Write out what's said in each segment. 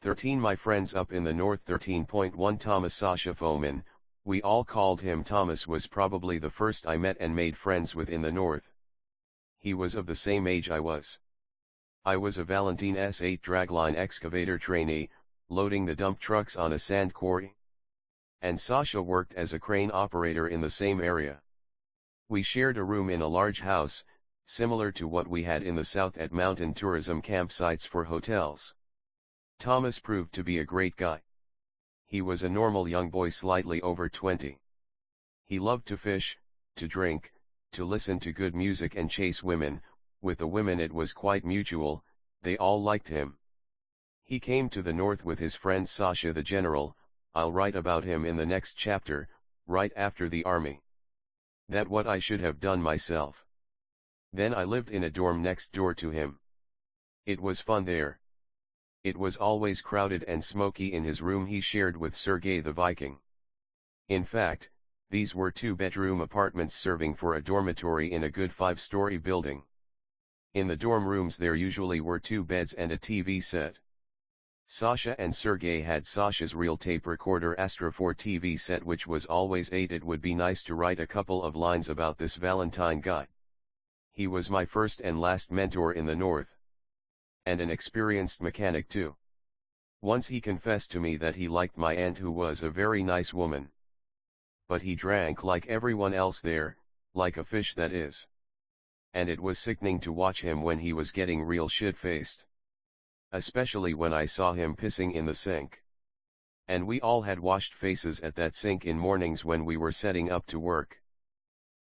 13 My friends up in the north. 13.1 Thomas Sasha Foman, we all called him Thomas, was probably the first I met and made friends with in the north. He was of the same age I was. I was a Valentine S8 dragline excavator trainee, loading the dump trucks on a sand quarry. And Sasha worked as a crane operator in the same area. We shared a room in a large house, similar to what we had in the south at mountain tourism campsites for hotels. Thomas proved to be a great guy. He was a normal young boy slightly over 20. He loved to fish, to drink, to listen to good music and chase women. With the women it was quite mutual, they all liked him. He came to the north with his friend Sasha the General. I'll write about him in the next chapter, right after the army. That what I should have done myself. Then I lived in a dorm next door to him. It was fun there. It was always crowded and smoky in his room he shared with Sergei the Viking. In fact, these were 2-bedroom apartments serving for a dormitory in a good 5-story building. In the dorm rooms there usually were 2 beds and a TV set. Sasha and Sergei had Sasha's real tape recorder Astra 4 TV set, which was always 8. It would be nice to write a couple of lines about this Valentine guy. He was my first and last mentor in the north. And an experienced mechanic too. Once he confessed to me that he liked my aunt, who was a very nice woman. But he drank like everyone else there, like a fish that is. And it was sickening to watch him when he was getting real shit-faced. Especially when I saw him pissing in the sink. And we all had washed faces at that sink in mornings when we were setting up to work.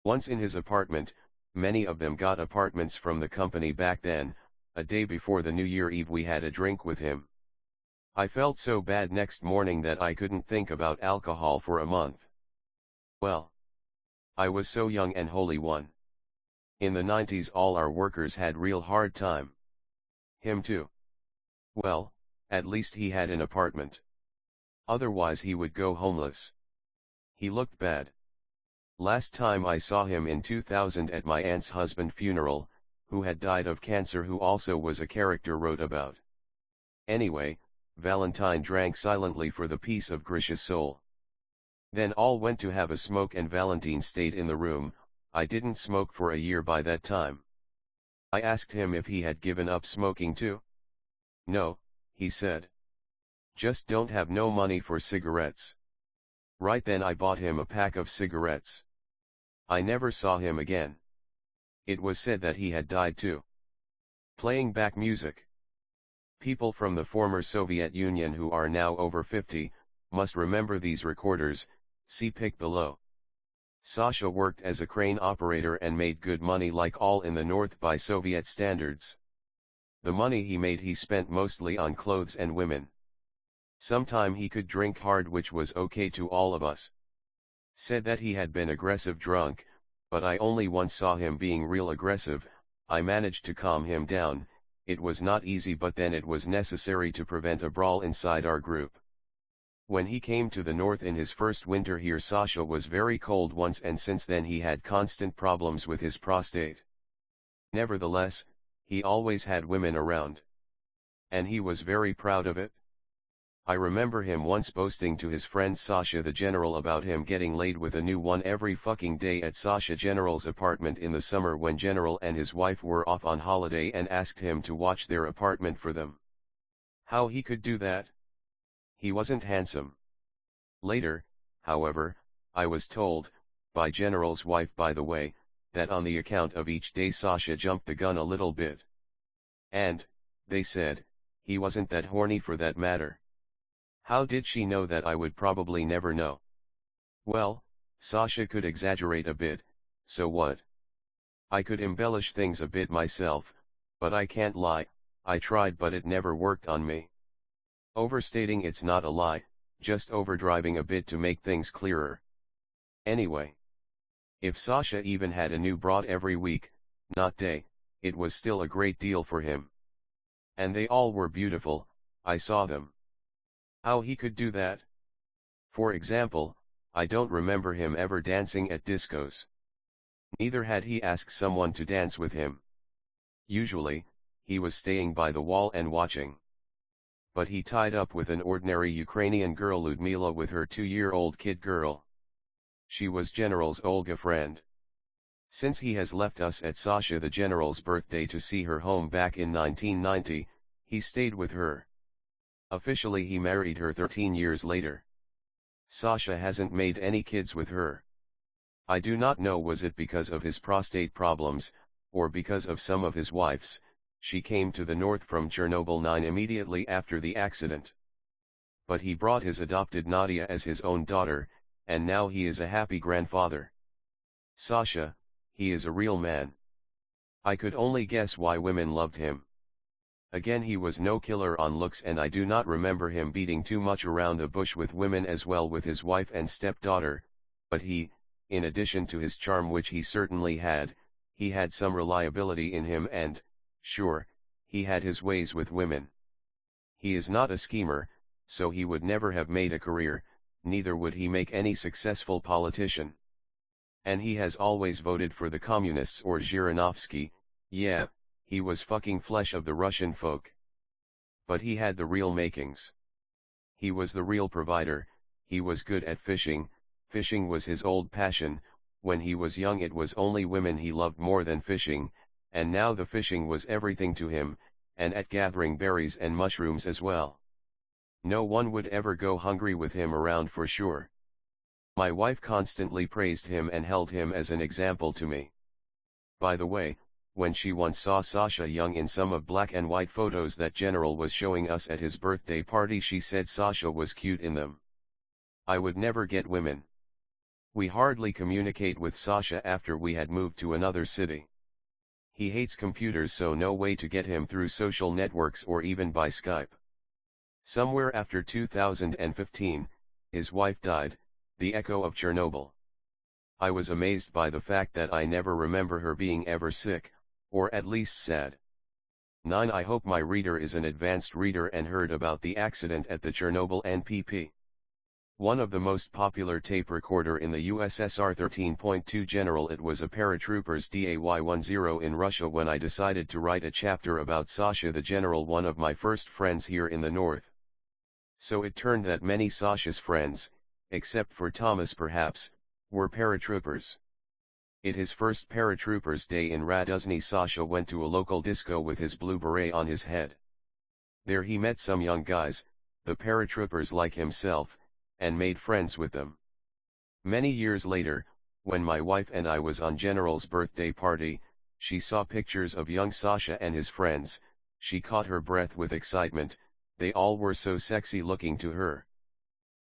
Once in his apartment, many of them got apartments from the company back then. A day before the New Year Eve we had a drink with him. I felt so bad next morning that I couldn't think about alcohol for a month. Well, I was so young and holy one. In the 90s all our workers had real hard time. Him too. Well, at least he had an apartment. Otherwise he would go homeless. He looked bad. Last time I saw him in 2000 at my aunt's husband's funeral, who had died of cancer, who also was a character wrote about. Anyway, Valentine drank silently for the peace of Grisha's soul. Then all went to have a smoke and Valentine stayed in the room. I didn't smoke for a year by that time. I asked him if he had given up smoking too. No, he said. Just don't have no money for cigarettes. Right then I bought him a pack of cigarettes. I never saw him again. It was said that he had died too. Playing back music. People from the former Soviet Union who are now over 50, must remember these recorders, see pic below. Sasha worked as a crane operator and made good money like all in the north by Soviet standards. The money he made he spent mostly on clothes and women. Sometime he could drink hard, which was okay to all of us. Said that he had been aggressive drunk, but I only once saw him being real aggressive. I managed to calm him down. It was not easy, but then it was necessary to prevent a brawl inside our group. When he came to the north in his first winter here, Sasha was very cold once, and since then he had constant problems with his prostate. Nevertheless, he always had women around. And he was very proud of it. I remember him once boasting to his friend Sasha the General about him getting laid with a new one every fucking day at Sasha General's apartment in the summer when General and his wife were off on holiday, and asked him to watch their apartment for them. How he could do that? He wasn't handsome. Later, however, I was told, by General's wife by the way, that on the account of each day Sasha jumped the gun a little bit. And, they said, he wasn't that horny for that matter. How did she know that? I would probably never know. Well, Sasha could exaggerate a bit, so what? I could embellish things a bit myself, but I can't lie, I tried but it never worked on me. Overstating it's not a lie, just overdriving a bit to make things clearer. Anyway. If Sasha even had a new broad every week, not day, it was still a great deal for him. And they all were beautiful, I saw them. How he could do that? For example, I don't remember him ever dancing at discos. Neither had he asked someone to dance with him. Usually, he was staying by the wall and watching. but he tied up with an ordinary Ukrainian girl Ludmila with her 2-year-old kid girl. She was General's Olga friend. Since he has left us at Sasha the General's birthday to see her home back in 1990, he stayed with her. Officially he married her 13 years later. Sasha hasn't made any kids with her. I do not know, was it because of his prostate problems, or because of some of his wife's. She came to the north from Chernobyl 9 immediately after the accident. But he brought his adopted Nadia as his own daughter, and now he is a happy grandfather. Sasha, he is a real man. I could only guess why women loved him. Again, he was no killer on looks, and I do not remember him beating too much around the bush with women as well with his wife and stepdaughter, but he, in addition to his charm which he certainly had, he had some reliability in him and, sure, he had his ways with women. He is not a schemer, so he would never have made a career, neither would he make any successful politician. And he has always voted for the communists or Zhirinovsky. Yeah, he was fucking flesh of the Russian folk. But he had the real makings. He was the real provider, he was good at fishing. Fishing was his old passion. When he was young it was only women he loved more than fishing, and now the fishing was everything to him, and at gathering berries and mushrooms as well. No one would ever go hungry with him around for sure. My wife constantly praised him and held him as an example to me. By the way, when she once saw Sasha young in some of black and white photos that General was showing us at his birthday party, she said Sasha was cute in them. I would never get women. We hardly communicate with Sasha after we had moved to another city. He hates computers, so no way to get him through social networks or even by Skype. Somewhere after 2015, his wife died, the echo of Chernobyl. I was amazed by the fact that I never remember her being ever sick, or at least sad. 9. I hope my reader is an advanced reader and heard about the accident at the Chernobyl NPP. One of the most popular tape recorder in the USSR 13.2 General. It was a paratroopers DAY-10 in Russia when I decided to write a chapter about Sasha the General, one of my first friends here in the north. So it turned that many Sasha's friends, except for Thomas perhaps, were paratroopers. At his first paratroopers day in Raduzny, Sasha went to a local disco with his blue beret on his head. There he met some young guys, the paratroopers like himself, and made friends with them. Many years later, when my wife and I was on General's birthday party, she saw pictures of young Sasha and his friends. She caught her breath with excitement. They all were so sexy looking to her.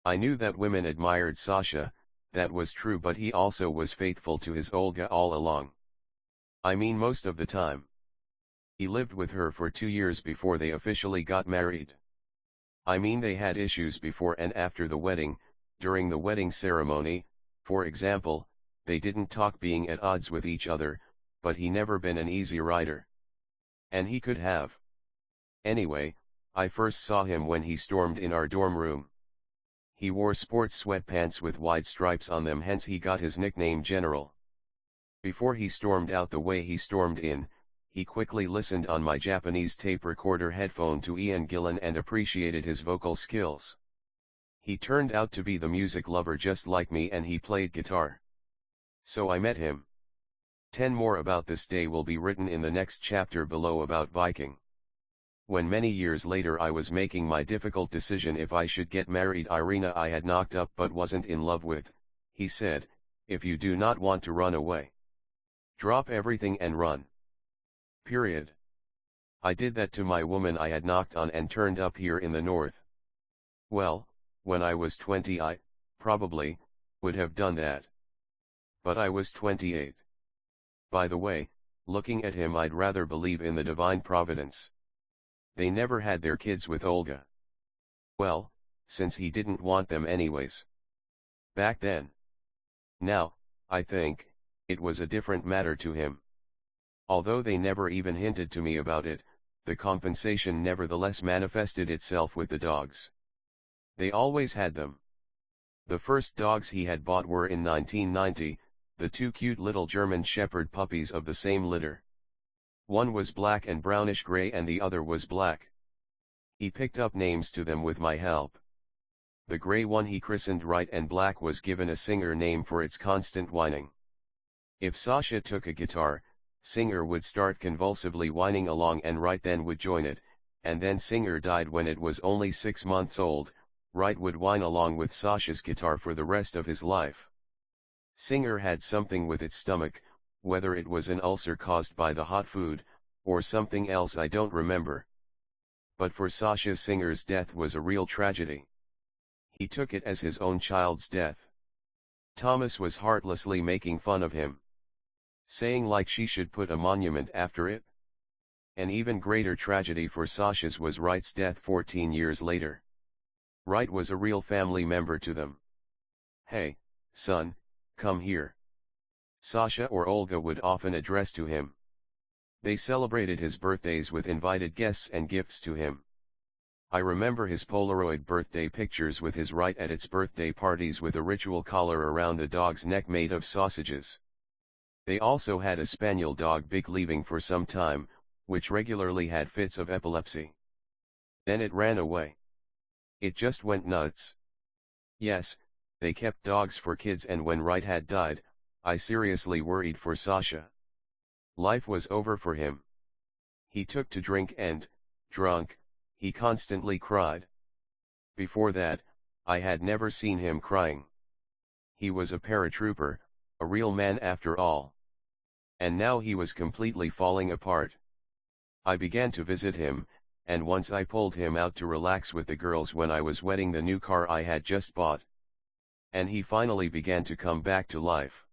I knew that women admired Sasha, that was true, but he also was faithful to his Olga all along. I mean most of the time. He lived with her for 2 years before they officially got married. I mean they had issues before and after the wedding. During the wedding ceremony, for example, they didn't talk, being at odds with each other, but he never been an easy rider. And he could have. Anyway, I first saw him when he stormed in our dorm room. He wore sports sweatpants with wide stripes on them, hence he got his nickname General. Before he stormed out the way he stormed in, he quickly listened on my Japanese tape recorder headphone to Ian Gillan and appreciated his vocal skills. He turned out to be the music lover just like me, and he played guitar. So I met him. 10 more about this day will be written in the next chapter below about Viking. When many years later I was making my difficult decision if I should get married Irina I had knocked up but wasn't in love with, he said, if you do not want to run away, drop everything and run. Period. I did that to my woman I had knocked on and turned up here in the north. Well, when I was 20 I, probably, would have done that. But I was 28. By the way, looking at him I'd rather believe in the divine providence. They never had their kids with Olga. Well, since he didn't want them anyways. Back then. Now, I think, it was a different matter to him. Although they never even hinted to me about it, the compensation nevertheless manifested itself with the dogs. They always had them. The first dogs he had bought were in 1990, the 2 cute little German Shepherd puppies of the same litter. One was black and brownish gray and the other was black. He picked up names to them with my help. The gray one he christened Right and Black was given a Singer name for its constant whining. If Sasha took a guitar, Singer would start convulsively whining along and Right then would join it, and then Singer died when it was only 6 months old. Right would whine along with Sasha's guitar for the rest of his life. Singer had something with its stomach, whether it was an ulcer caused by the hot food, or something else I don't remember. But for Sasha, Singer's death was a real tragedy. He took it as his own child's death. Thomas was heartlessly making fun of him, saying like she should put a monument after it. An even greater tragedy for Sasha's was Wright's death 14 years later. Wright was a real family member to them. "Hey, son, come here," Sasha or Olga would often address to him. They celebrated his birthdays with invited guests and gifts to him. I remember his Polaroid birthday pictures with his Wright at its birthday parties with a ritual collar around the dog's neck made of sausages. They also had a spaniel dog Big leaving for some time, which regularly had fits of epilepsy. Then it ran away. It just went nuts. Yes, they kept dogs for kids, and when Wright had died, I seriously worried for Sasha. Life was over for him. He took to drink and, drunk, he constantly cried. Before that, I had never seen him crying. He was a paratrooper, a real man after all. And now he was completely falling apart. I began to visit him, and once I pulled him out to relax with the girls when I was wetting the new car I had just bought. And he finally began to come back to life.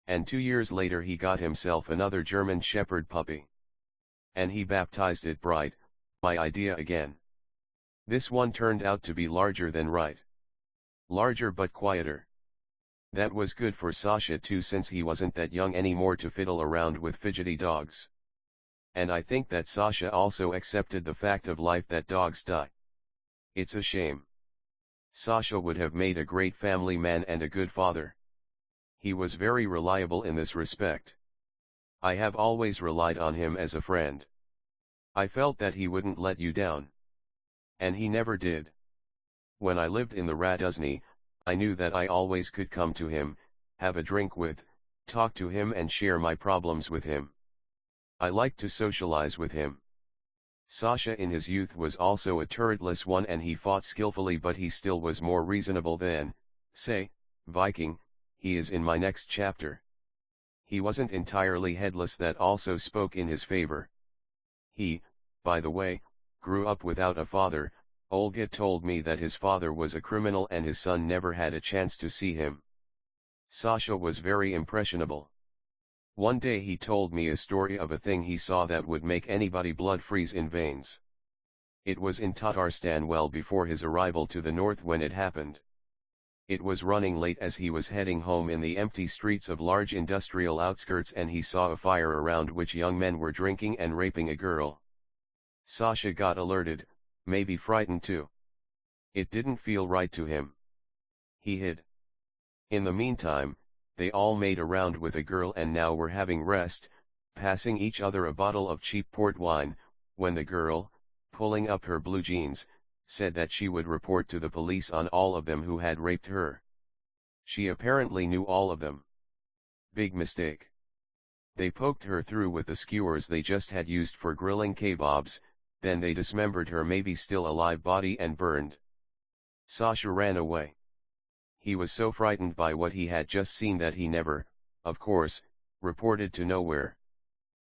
And 2 years later he got himself another German Shepherd puppy. And he baptized it Bright, my idea again. This one turned out to be larger than Wright. Larger but quieter. That was good for Sasha too, since he wasn't that young anymore to fiddle around with fidgety dogs. And I think that Sasha also accepted the fact of life that dogs die. It's a shame. Sasha would have made a great family man and a good father. He was very reliable in this respect. I have always relied on him as a friend. I felt that he wouldn't let you down. And he never did. When I lived in the Raduzny, I knew that I always could come to him, have a drink with, talk to him and share my problems with him. I liked to socialize with him. Sasha in his youth was also a turretless one, and he fought skillfully, but he still was more reasonable than, say, Viking, he is in my next chapter. He wasn't entirely headless, that also spoke in his favor. He, by the way, grew up without a father. Olga told me that his father was a criminal and his son never had a chance to see him. Sasha was very impressionable. One day he told me a story of a thing he saw that would make anybody blood freeze in veins. It was in Tatarstan well before his arrival to the north when it happened. It was running late as he was heading home in the empty streets of large industrial outskirts, and he saw a fire around which young men were drinking and raping a girl. Sasha got alerted, maybe frightened too. It didn't feel right to him. He hid. In the meantime, they all made a round with a girl and now were having rest, passing each other a bottle of cheap port wine, when the girl, pulling up her blue jeans, said that she would report to the police on all of them who had raped her. She apparently knew all of them. Big mistake. They poked her through with the skewers they just had used for grilling kebabs, then they dismembered her maybe still alive body and burned. Sasha ran away. He was so frightened by what he had just seen that he never, of course, reported to nowhere.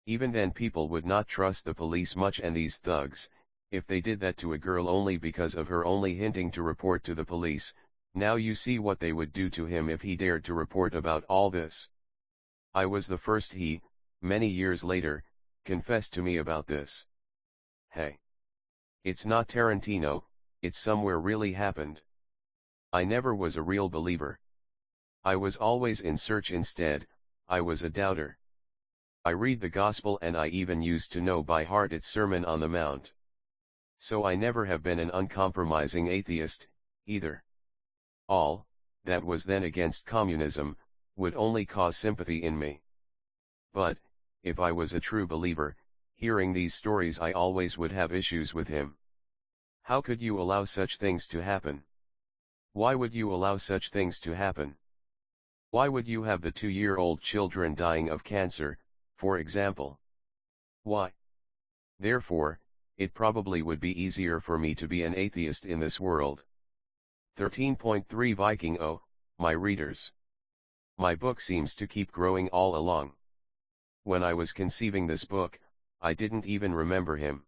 Even then people would not trust the police much, and these thugs, if they did that to a girl only because of her only hinting to report to the police, now you see what they would do to him if he dared to report about all this. I was the first he, many years later, confessed to me about this. Hey. It's not Tarantino, it's somewhere really happened. I never was a real believer. I was always in search instead, I was a doubter. I read the gospel and I even used to know by heart its Sermon on the Mount. So I never have been an uncompromising atheist, either. All, that was then against communism, would only cause sympathy in me. But, if I was a true believer, hearing these stories I always would have issues with him. How could you allow such things to happen? Why would you allow such things to happen? Why would you have the 2-year-old children dying of cancer, for example? Why? Therefore, it probably would be easier for me to be an atheist in this world. 13.3 Viking. Oh, my readers. My book seems to keep growing all along. When I was conceiving this book, I didn't even remember him.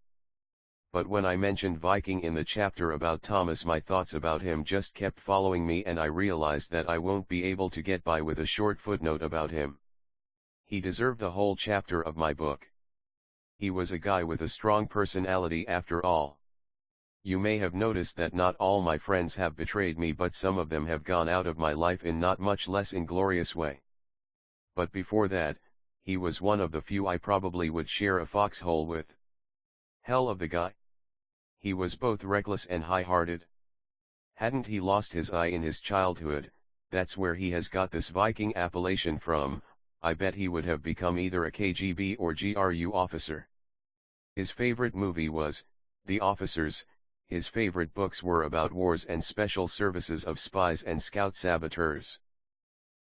But when I mentioned Viking in the chapter about Thomas, my thoughts about him just kept following me, and I realized that I won't be able to get by with a short footnote about him. He deserved the whole chapter of my book. He was a guy with a strong personality after all. You may have noticed that not all my friends have betrayed me, but some of them have gone out of my life in not much less inglorious way. But before that, he was one of the few I probably would share a foxhole with. Hell of the guy. He was both reckless and high-hearted. Hadn't he lost his eye in his childhood? That's where he has got this Viking appellation from. I bet he would have become either a KGB or GRU officer. His favorite movie was The Officers. His favorite books were about wars and special services of spies and scout saboteurs.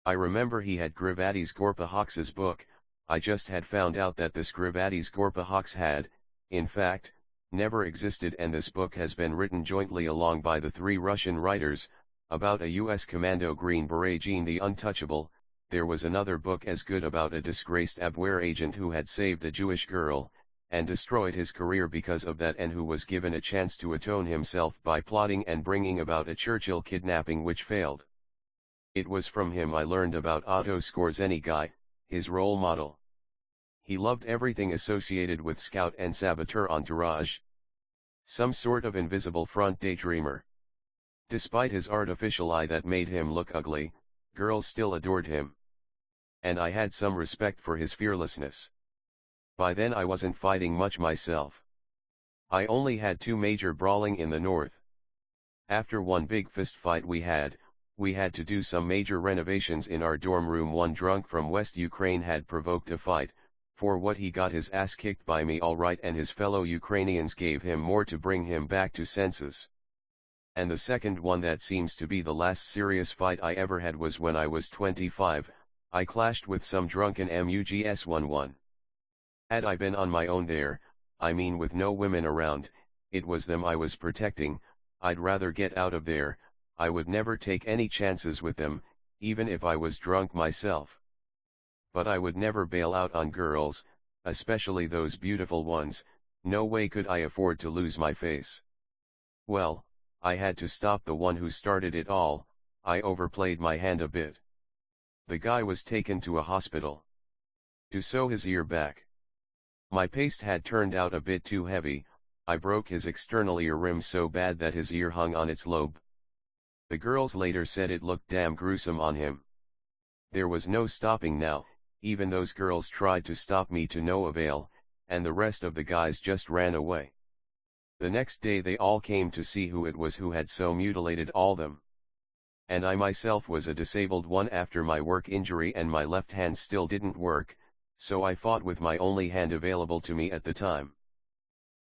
I remember he had Grivadis Gorpahox's book. I just had found out that this Grivadis Gorpahox had, in fact, never existed, and this book has been written jointly along by the 3 Russian writers, about a US commando Green Beret Gene the Untouchable. There was another book as good about a disgraced Abwehr agent who had saved a Jewish girl, and destroyed his career because of that, and who was given a chance to atone himself by plotting and bringing about a Churchill kidnapping which failed. It was from him I learned about Otto Skorzeny, his role model. He loved everything associated with scout and saboteur entourage. Some sort of invisible front daydreamer. Despite his artificial eye that made him look ugly, girls still adored him. And I had some respect for his fearlessness. By then I wasn't fighting much myself. I only had 2 major brawling in the north. After one big fist fight we had to do some major renovations in our dorm room. One drunk from West Ukraine had provoked a fight, for what he got his ass kicked by me all right, and his fellow Ukrainians gave him more to bring him back to senses. And the second one, that seems to be the last serious fight I ever had, was when I was 25, I clashed with some drunken MUGS-11. Had I been on my own there, I mean with no women around, it was them I was protecting, I'd rather get out of there. I would never take any chances with them, even if I was drunk myself. But I would never bail out on girls, especially those beautiful ones. No way could I afford to lose my face. Well, I had to stop the one who started it all. I overplayed my hand a bit. The guy was taken to a hospital to sew his ear back. My paste had turned out a bit too heavy. I broke his external ear rim so bad that his ear hung on its lobe. The girls later said it looked damn gruesome on him. There was no stopping now. Even those girls tried to stop me to no avail, and the rest of the guys just ran away. The next day they all came to see who it was who had so mutilated all them. And I myself was a disabled one after my work injury, and my left hand still didn't work, so I fought with my only hand available to me at the time.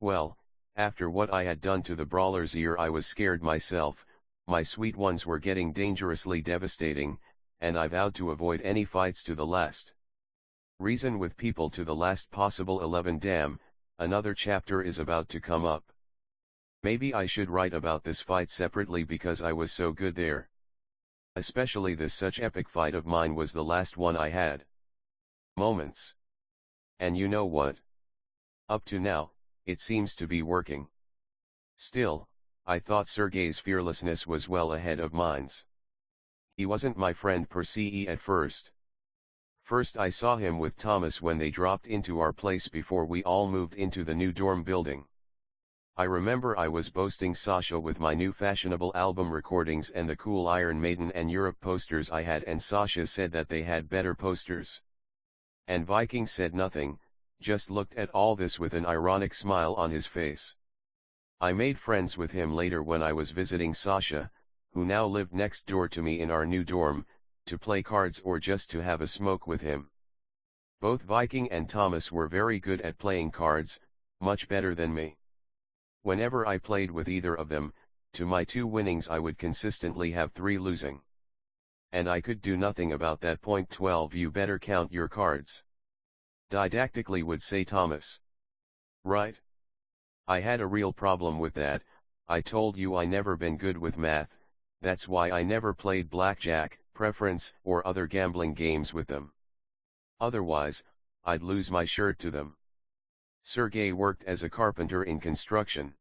Well, after what I had done to the brawler's ear, I was scared myself. My sweet ones were getting dangerously devastating, and I vowed to avoid any fights to the last. Reason with people to the last possible. 11 Damn, another chapter is about to come up. Maybe I should write about this fight separately because I was so good there. Especially this such epic fight of mine was the last one I had. Moments. And you know what? Up to now, it seems to be working. Still, I thought Sergei's fearlessness was well ahead of mine's. He wasn't my friend per se at first. First I saw him with Thomas when they dropped into our place before we all moved into the new dorm building. I remember I was boasting Sasha with my new fashionable album recordings and the cool Iron Maiden and Europe posters I had, and Sasha said that they had better posters. And Viking said nothing, just looked at all this with an ironic smile on his face. I made friends with him later when I was visiting Sasha, who now lived next door to me in our new dorm, to play cards or just to have a smoke with him. Both Viking and Thomas were very good at playing cards, much better than me. Whenever I played with either of them, to my 2 winnings I would consistently have 3 losing. And I could do nothing about that. Point 12 You better count your cards. Didactically would say Thomas. Right? I had a real problem with that. I told you I never been good with math, that's why I never played blackjack, preference, or other gambling games with them. Otherwise, I'd lose my shirt to them. Sergey worked as a carpenter in construction.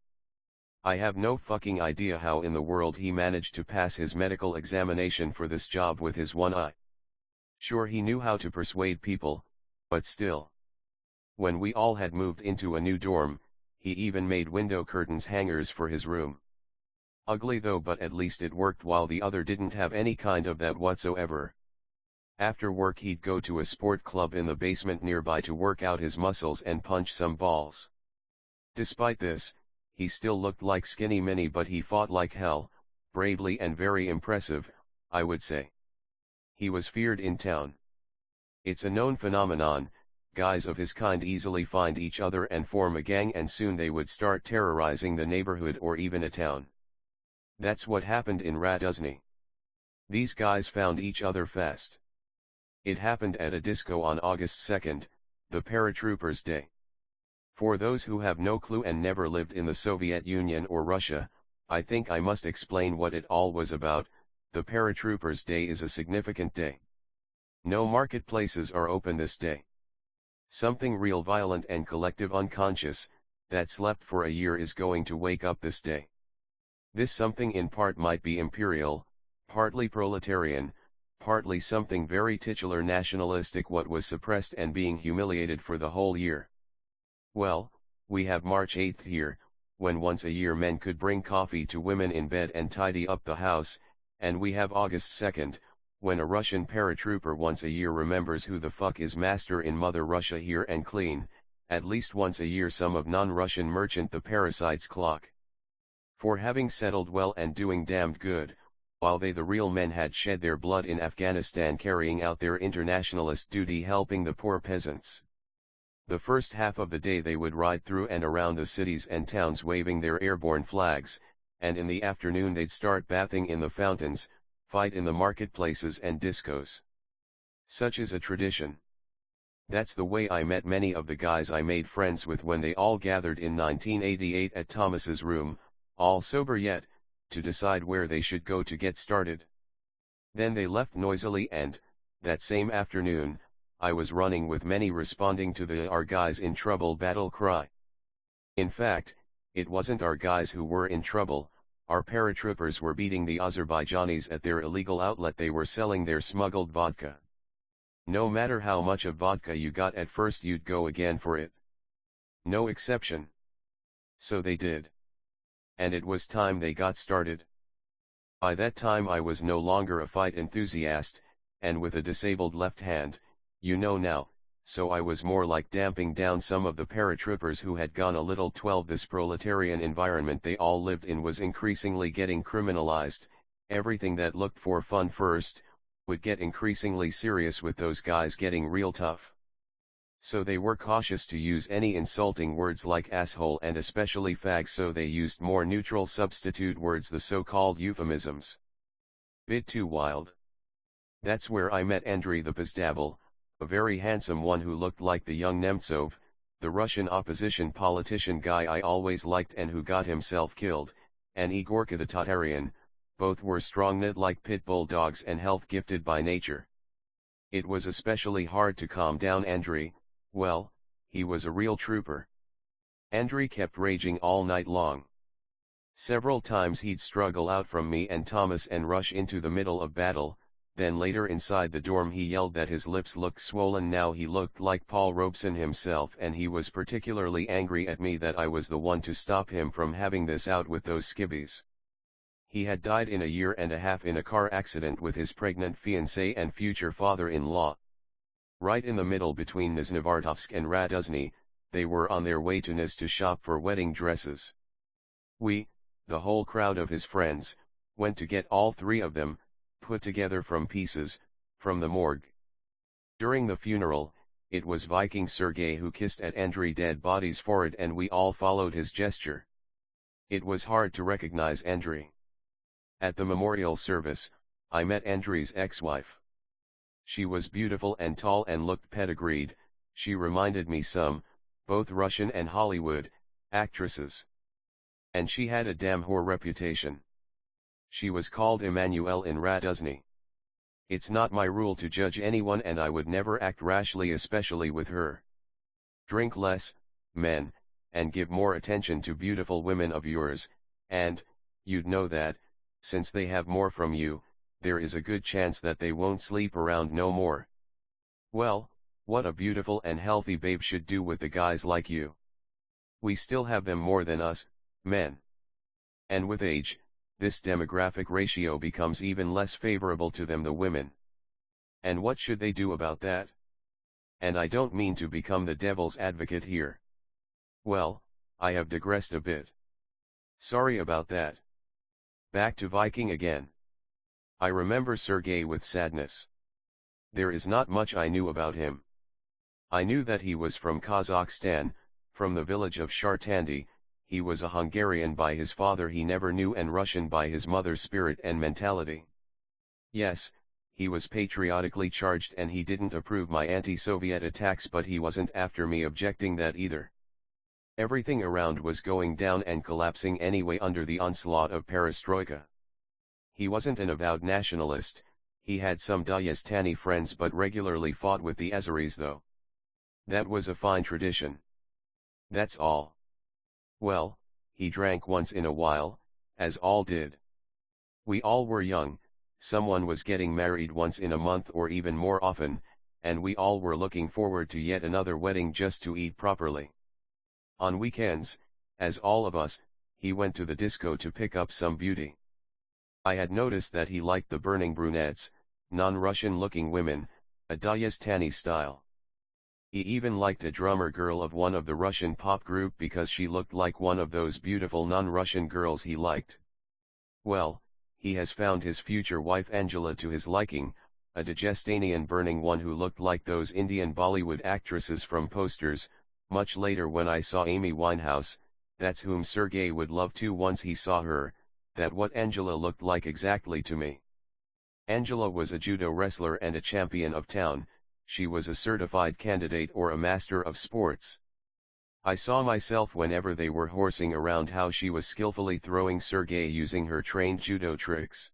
I have no fucking idea how in the world he managed to pass his medical examination for this job with his one eye. Sure, he knew how to persuade people, but still. When we all had moved into a new dorm, he even made window curtains hangers for his room. Ugly though, but at least it worked, while the other didn't have any kind of that whatsoever. After work he'd go to a sport club in the basement nearby to work out his muscles and punch some balls. Despite this, he still looked like Skinny Minnie, but he fought like hell, bravely and very impressive, I would say. He was feared in town. It's a known phenomenon, guys of his kind easily find each other and form a gang, and soon they would start terrorizing the neighborhood or even a town. That's what happened in Raduzny. These guys found each other fast. It happened at a disco on August 2nd, the Paratroopers' Day. For those who have no clue and never lived in the Soviet Union or Russia, I think I must explain what it all was about. The Paratroopers' Day is a significant day. No marketplaces are open this day. Something real violent and collective unconscious, that slept for a year, is going to wake up this day. This something in part might be imperial, partly proletarian, partly something very titular nationalistic, what was suppressed and being humiliated for the whole year. Well, we have March 8th here, when once a year men could bring coffee to women in bed and tidy up the house, and we have August 2nd, when a Russian paratrooper once a year remembers who the fuck is master in Mother Russia here and clean, at least once a year, some of non-Russian merchant the parasites clock. For having settled well and doing damned good, while they the real men had shed their blood in Afghanistan carrying out their internationalist duty helping the poor peasants. The first half of the day they would ride through and around the cities and towns waving their airborne flags, and in the afternoon they'd start bathing in the fountains, fight in the marketplaces and discos. Such is a tradition. That's the way I met many of the guys I made friends with when they all gathered in 1988 at Thomas's room, all sober yet, to decide where they should go to get started. Then they left noisily, and, that same afternoon, I was running with many responding to the "Our guys in trouble" battle cry. In fact, it wasn't our guys who were in trouble, our paratroopers were beating the Azerbaijanis at their illegal outlet. They were selling their smuggled vodka. No matter how much of vodka you got at first, you'd go again for it. No exception. So they did. And it was time they got started. By that time I was no longer a fight enthusiast, and with a disabled left hand, you know now, so I was more like damping down some of the paratroopers who had gone a little 12. This proletarian environment they all lived in was increasingly getting criminalized. Everything that looked for fun first, would get increasingly serious with those guys getting real tough. So they were cautious to use any insulting words like asshole and especially fag, so they used more neutral substitute words, the so-called euphemisms. Bit too wild. That's where I met Andrei the Pizdabl, a very handsome one who looked like the young Nemtsov, the Russian opposition politician guy I always liked and who got himself killed, and Igorka the Tatarian. Both were strong-knit like pit bull dogs and health-gifted by nature. It was especially hard to calm down Andrei. Well, he was a real trooper. Andrei kept raging all night long. Several times he'd struggle out from me and Thomas and rush into the middle of battle. Then later inside the dorm he yelled that his lips looked swollen. Now he looked like Paul Robeson himself, and he was particularly angry at me that I was the one to stop him from having this out with those skivvies. He had died in a year and a half in a car accident with his pregnant fiancée and future father-in-law. Right in the middle between Nizhnevartovsk and Raduzny, they were on their way to Niz to shop for wedding dresses. We, the whole crowd of his friends, went to get all 3 of them, put together from pieces, from the morgue. During the funeral, it was Viking Sergei who kissed at Andrei dead body's forehead, and we all followed his gesture. It was hard to recognize Andrei. At the memorial service, I met Andrei's ex-wife. She was beautiful and tall and looked pedigreed. She reminded me some, both Russian and Hollywood, actresses. And she had a damn whore reputation. She was called Emmanuelle in Raduzny. It's not my rule to judge anyone, and I would never act rashly, especially with her. Drink less, men, and give more attention to beautiful women of yours, and, you'd know that, since they have more from you, there is a good chance that they won't sleep around no more. Well, what a beautiful and healthy babe should do with the guys like you. We still have them more than us, men. And with age, this demographic ratio becomes even less favorable to them, the women. And what should they do about that? And I don't mean to become the devil's advocate here. Well, I have digressed a bit. Sorry about that. Back to Viking again. I remember Sergei with sadness. There is not much I knew about him. I knew that he was from Kazakhstan, from the village of Shartandy. He was a Hungarian by his father he never knew, and Russian by his mother's spirit and mentality. Yes, he was patriotically charged and he didn't approve my anti-Soviet attacks, but he wasn't after me objecting that either. Everything around was going down and collapsing anyway under the onslaught of perestroika. He wasn't an avowed nationalist. He had some Dagestani friends but regularly fought with the Azeris though. That was a fine tradition. That's all. Well, he drank once in a while, as all did. We all were young, someone was getting married once in a month or even more often, and we all were looking forward to yet another wedding just to eat properly. On weekends, as all of us, he went to the disco to pick up some beauty. I had noticed that he liked the burning brunettes, non-Russian looking women, a Dagestani style. He even liked a drummer girl of one of the Russian pop group because she looked like one of those beautiful non-Russian girls he liked. Well, he has found his future wife Angela to his liking, a Dagestanian burning one who looked like those Indian Bollywood actresses from posters. Much later when I saw Amy Winehouse, that's whom Sergei would love to once he saw her, that what Angela looked like exactly to me. Angela was a judo wrestler and a champion of town. She was a certified candidate or a master of sports. I saw myself whenever they were horsing around how she was skillfully throwing Sergei using her trained judo tricks.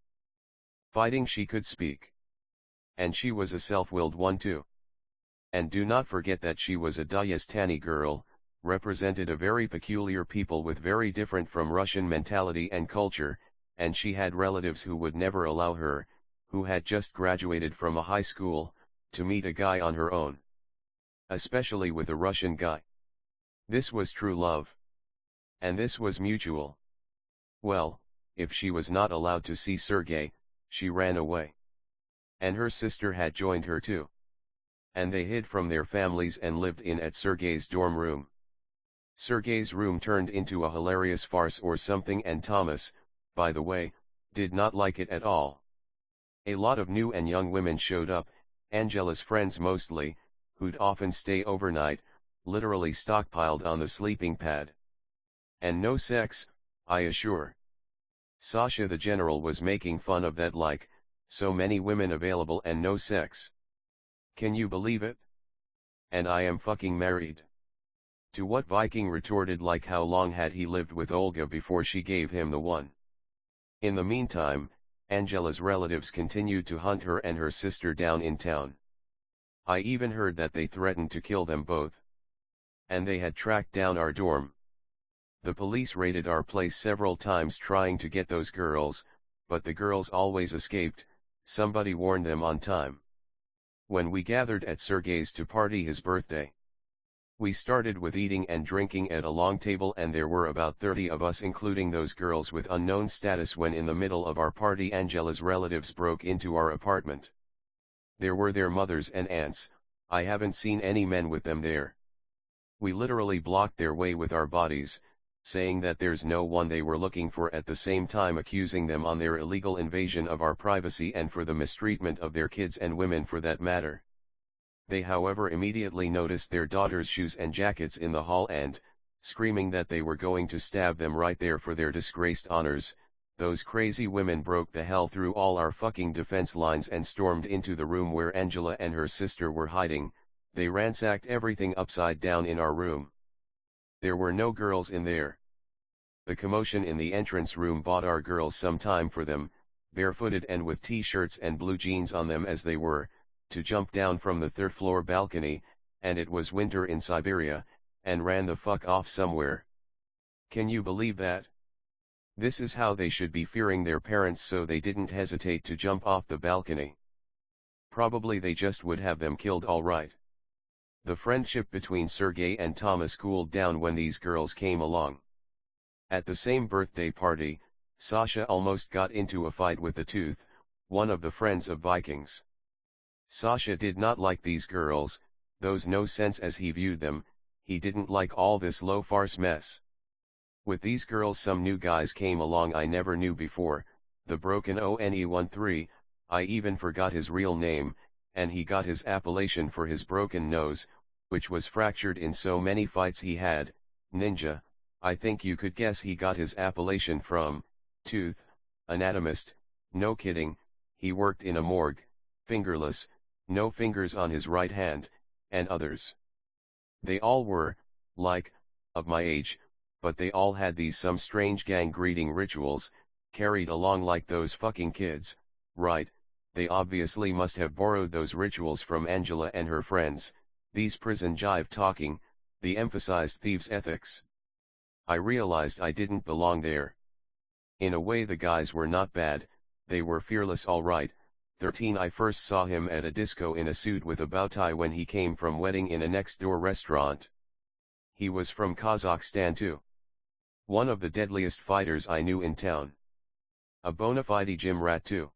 Fighting she could speak. And she was a self-willed one too. And do not forget that she was a Dagestani girl, represented a very peculiar people with very different from Russian mentality and culture, and she had relatives who would never allow her, who had just graduated from a high school, to meet a guy on her own. Especially with a Russian guy. This was true love. And this was mutual. Well, if she was not allowed to see Sergei, she ran away. And her sister had joined her too. And they hid from their families and lived in at Sergei's dorm room. Sergei's room turned into a hilarious farce or something, and Thomas, by the way, did not like it at all. A lot of new and young women showed up, Angela's friends mostly, who'd often stay overnight, literally stockpiled on the sleeping pad. And no sex, I assure. Sasha the general was making fun of that, like, so many women available and no sex. Can you believe it? And I am fucking married. To what Viking retorted like how long had he lived with Olga before she gave him the one. In the meantime, Angela's relatives continued to hunt her and her sister down in town. I even heard that they threatened to kill them both. And they had tracked down our dorm. The police raided our place several times trying to get those girls, but the girls always escaped. Somebody warned them on time. When we gathered at Sergei's to party his birthday, we started with eating and drinking at a long table, and there were about 30 of us including those girls with unknown status, when in the middle of our party Angela's relatives broke into our apartment. There were their mothers and aunts. I haven't seen any men with them there. We literally blocked their way with our bodies, saying that there's no one they were looking for, at the same time accusing them on their illegal invasion of our privacy and for the mistreatment of their kids and women for that matter. They however immediately noticed their daughters' shoes and jackets in the hall and, screaming that they were going to stab them right there for their disgraced honors. Those crazy women broke the hell through all our fucking defense lines and stormed into the room where Angela and her sister were hiding. They ransacked everything upside down in our room. There were no girls in there. The commotion in the entrance room bought our girls some time for them, barefooted and with t-shirts and blue jeans on them as they were, to jump down from the third-floor balcony, and it was winter in Siberia, and ran the fuck off somewhere. Can you believe that? This is how they should be fearing their parents, so they didn't hesitate to jump off the balcony. Probably they just would have them killed all right. The friendship between Sergei and Thomas cooled down when these girls came along. At the same birthday party, Sasha almost got into a fight with the Tooth, one of the friends of Vikings. Sasha did not like these girls, those no sense as he viewed them. He didn't like all this low farce mess. With these girls some new guys came along I never knew before, the Broken One-13, I even forgot his real name, and he got his appellation for his broken nose, which was fractured in so many fights he had. Ninja, I think you could guess he got his appellation from, Tooth, anatomist. No kidding, he worked in a morgue, fingerless, no fingers on his right hand, and others. They all were, like, of my age, but they all had these some strange gang greeting rituals, carried along like those fucking kids, right? They obviously must have borrowed those rituals from Angela and her friends, these prison jive talking, the emphasized thieves' ethics. I realized I didn't belong there. In a way the guys were not bad, they were fearless all right. 13 I first saw him at a disco in a suit with a bow tie when he came from wedding in a next-door restaurant. He was from Kazakhstan too. One of the deadliest fighters I knew in town. A bona fide gym rat too.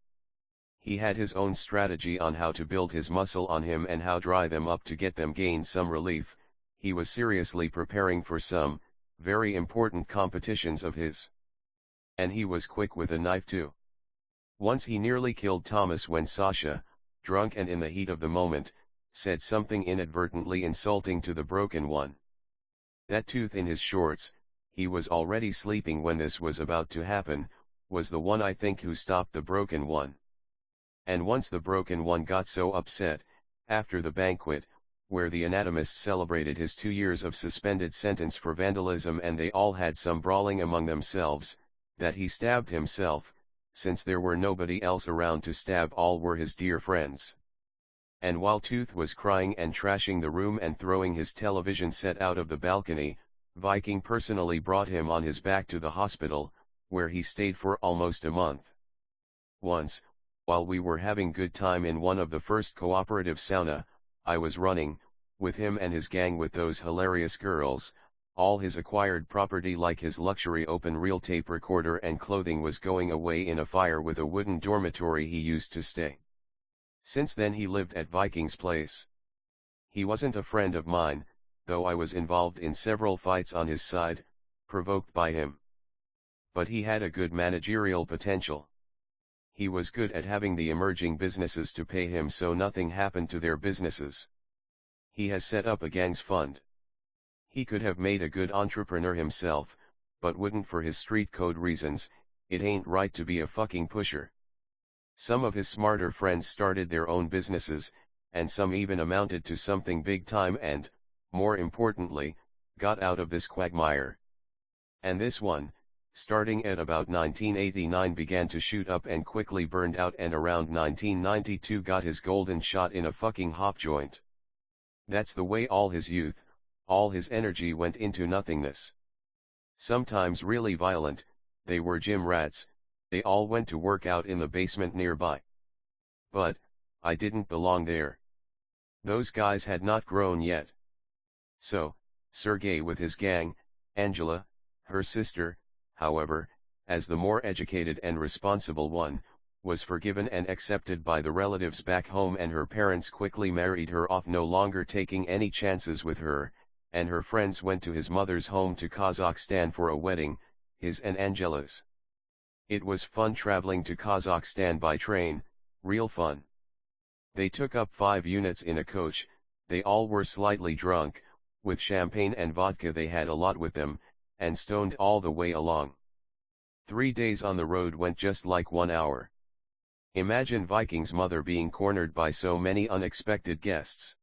He had his own strategy on how to build his muscle on him and how dry them up to get them gain some relief. He was seriously preparing for some, very important competitions of his. And he was quick with a knife too. Once he nearly killed Thomas when Sasha, drunk and in the heat of the moment, said something inadvertently insulting to the Broken One. That Tooth in his shorts, he was already sleeping when this was about to happen, was the one I think who stopped the Broken One. And once the Broken One got so upset, after the banquet, where the anatomist celebrated his 2 years of suspended sentence for vandalism and they all had some brawling among themselves, that he stabbed himself, since there were nobody else around to stab, all were his dear friends. And while Tooth was crying and trashing the room and throwing his television set out of the balcony, Viking personally brought him on his back to the hospital, where he stayed for almost a month. Once, while we were having good time in one of the first cooperative sauna, I was running, with him and his gang with those hilarious girls, all his acquired property like his luxury open-reel tape recorder and clothing was going away in a fire with a wooden dormitory he used to stay. Since then he lived at Viking's place. He wasn't a friend of mine, though I was involved in several fights on his side, provoked by him. But he had a good managerial potential. He was good at having the emerging businesses to pay him so nothing happened to their businesses. He has set up a gangs fund. He could have made a good entrepreneur himself, but wouldn't for his street code reasons. It ain't right to be a fucking pusher. Some of his smarter friends started their own businesses, and some even amounted to something big time and, more importantly, got out of this quagmire. And this one, starting at about 1989, began to shoot up and quickly burned out, and around 1992 got his golden shot in a fucking hop joint. That's the way all his youth, all his energy went into nothingness. Sometimes really violent, they were gym rats, they all went to work out in the basement nearby. But, I didn't belong there. Those guys had not grown yet. So, Sergei with his gang, Angela, her sister, however, as the more educated and responsible one, was forgiven and accepted by the relatives back home, and her parents quickly married her off, no longer taking any chances with her, and her friends went to his mother's home to Kazakhstan for a wedding, his and Angela's. It was fun traveling to Kazakhstan by train, real fun. They took up 5 units in a coach, they all were slightly drunk, with champagne and vodka they had a lot with them, and stoned all the way along. 3 days on the road went just like 1 hour. Imagine Viking's mother being cornered by so many unexpected guests.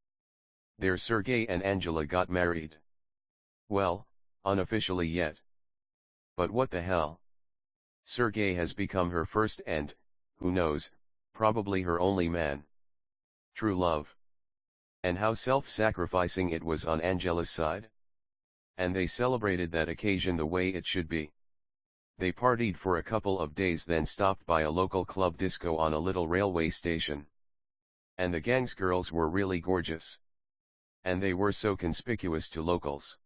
There Sergey and Angela got married. Well, unofficially yet. But what the hell? Sergey has become her first and, who knows, probably her only man. True love. And how self-sacrificing it was on Angela's side. And they celebrated that occasion the way it should be. They partied for a couple of days, then stopped by a local club disco on a little railway station. And the gang's girls were really gorgeous. And they were so conspicuous to locals.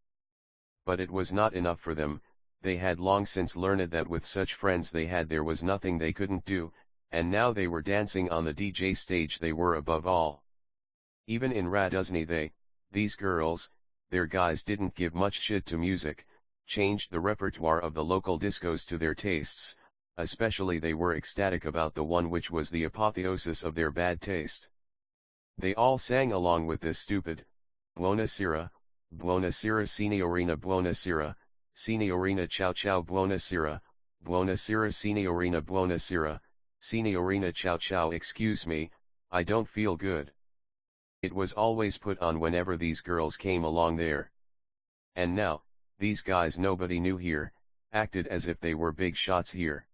But it was not enough for them. They had long since learned that with such friends they had there was nothing they couldn't do, and now they were dancing on the DJ stage they were above all. Even in Raduzny these girls, their guys didn't give much shit to music, changed the repertoire of the local discos to their tastes, especially they were ecstatic about the one which was the apotheosis of their bad taste. They all sang along with this stupid, Buonasera, Signorina Buonasera, Signorina Ciao Ciao Buonasera, Buonasera Signorina Buonasera, Signorina Ciao Ciao. Excuse me, I don't feel good. It was always put on whenever these girls came along there. And now, these guys nobody knew here, acted as if they were big shots here.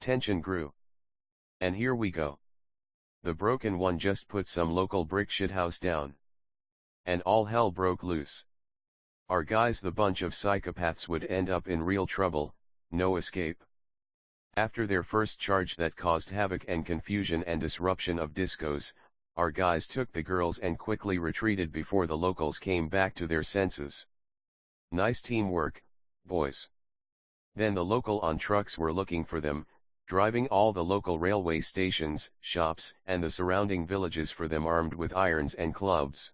Tension grew. And here we go. The broken one just put some local brick shithouse down. And all hell broke loose. Our guys, the bunch of psychopaths, would end up in real trouble, no escape. After their first charge that caused havoc and confusion and disruption of discos, our guys took the girls and quickly retreated before the locals came back to their senses. Nice teamwork, boys. Then the local on trucks were looking for them, driving all the local railway stations, shops, and the surrounding villages for them armed with irons and clubs.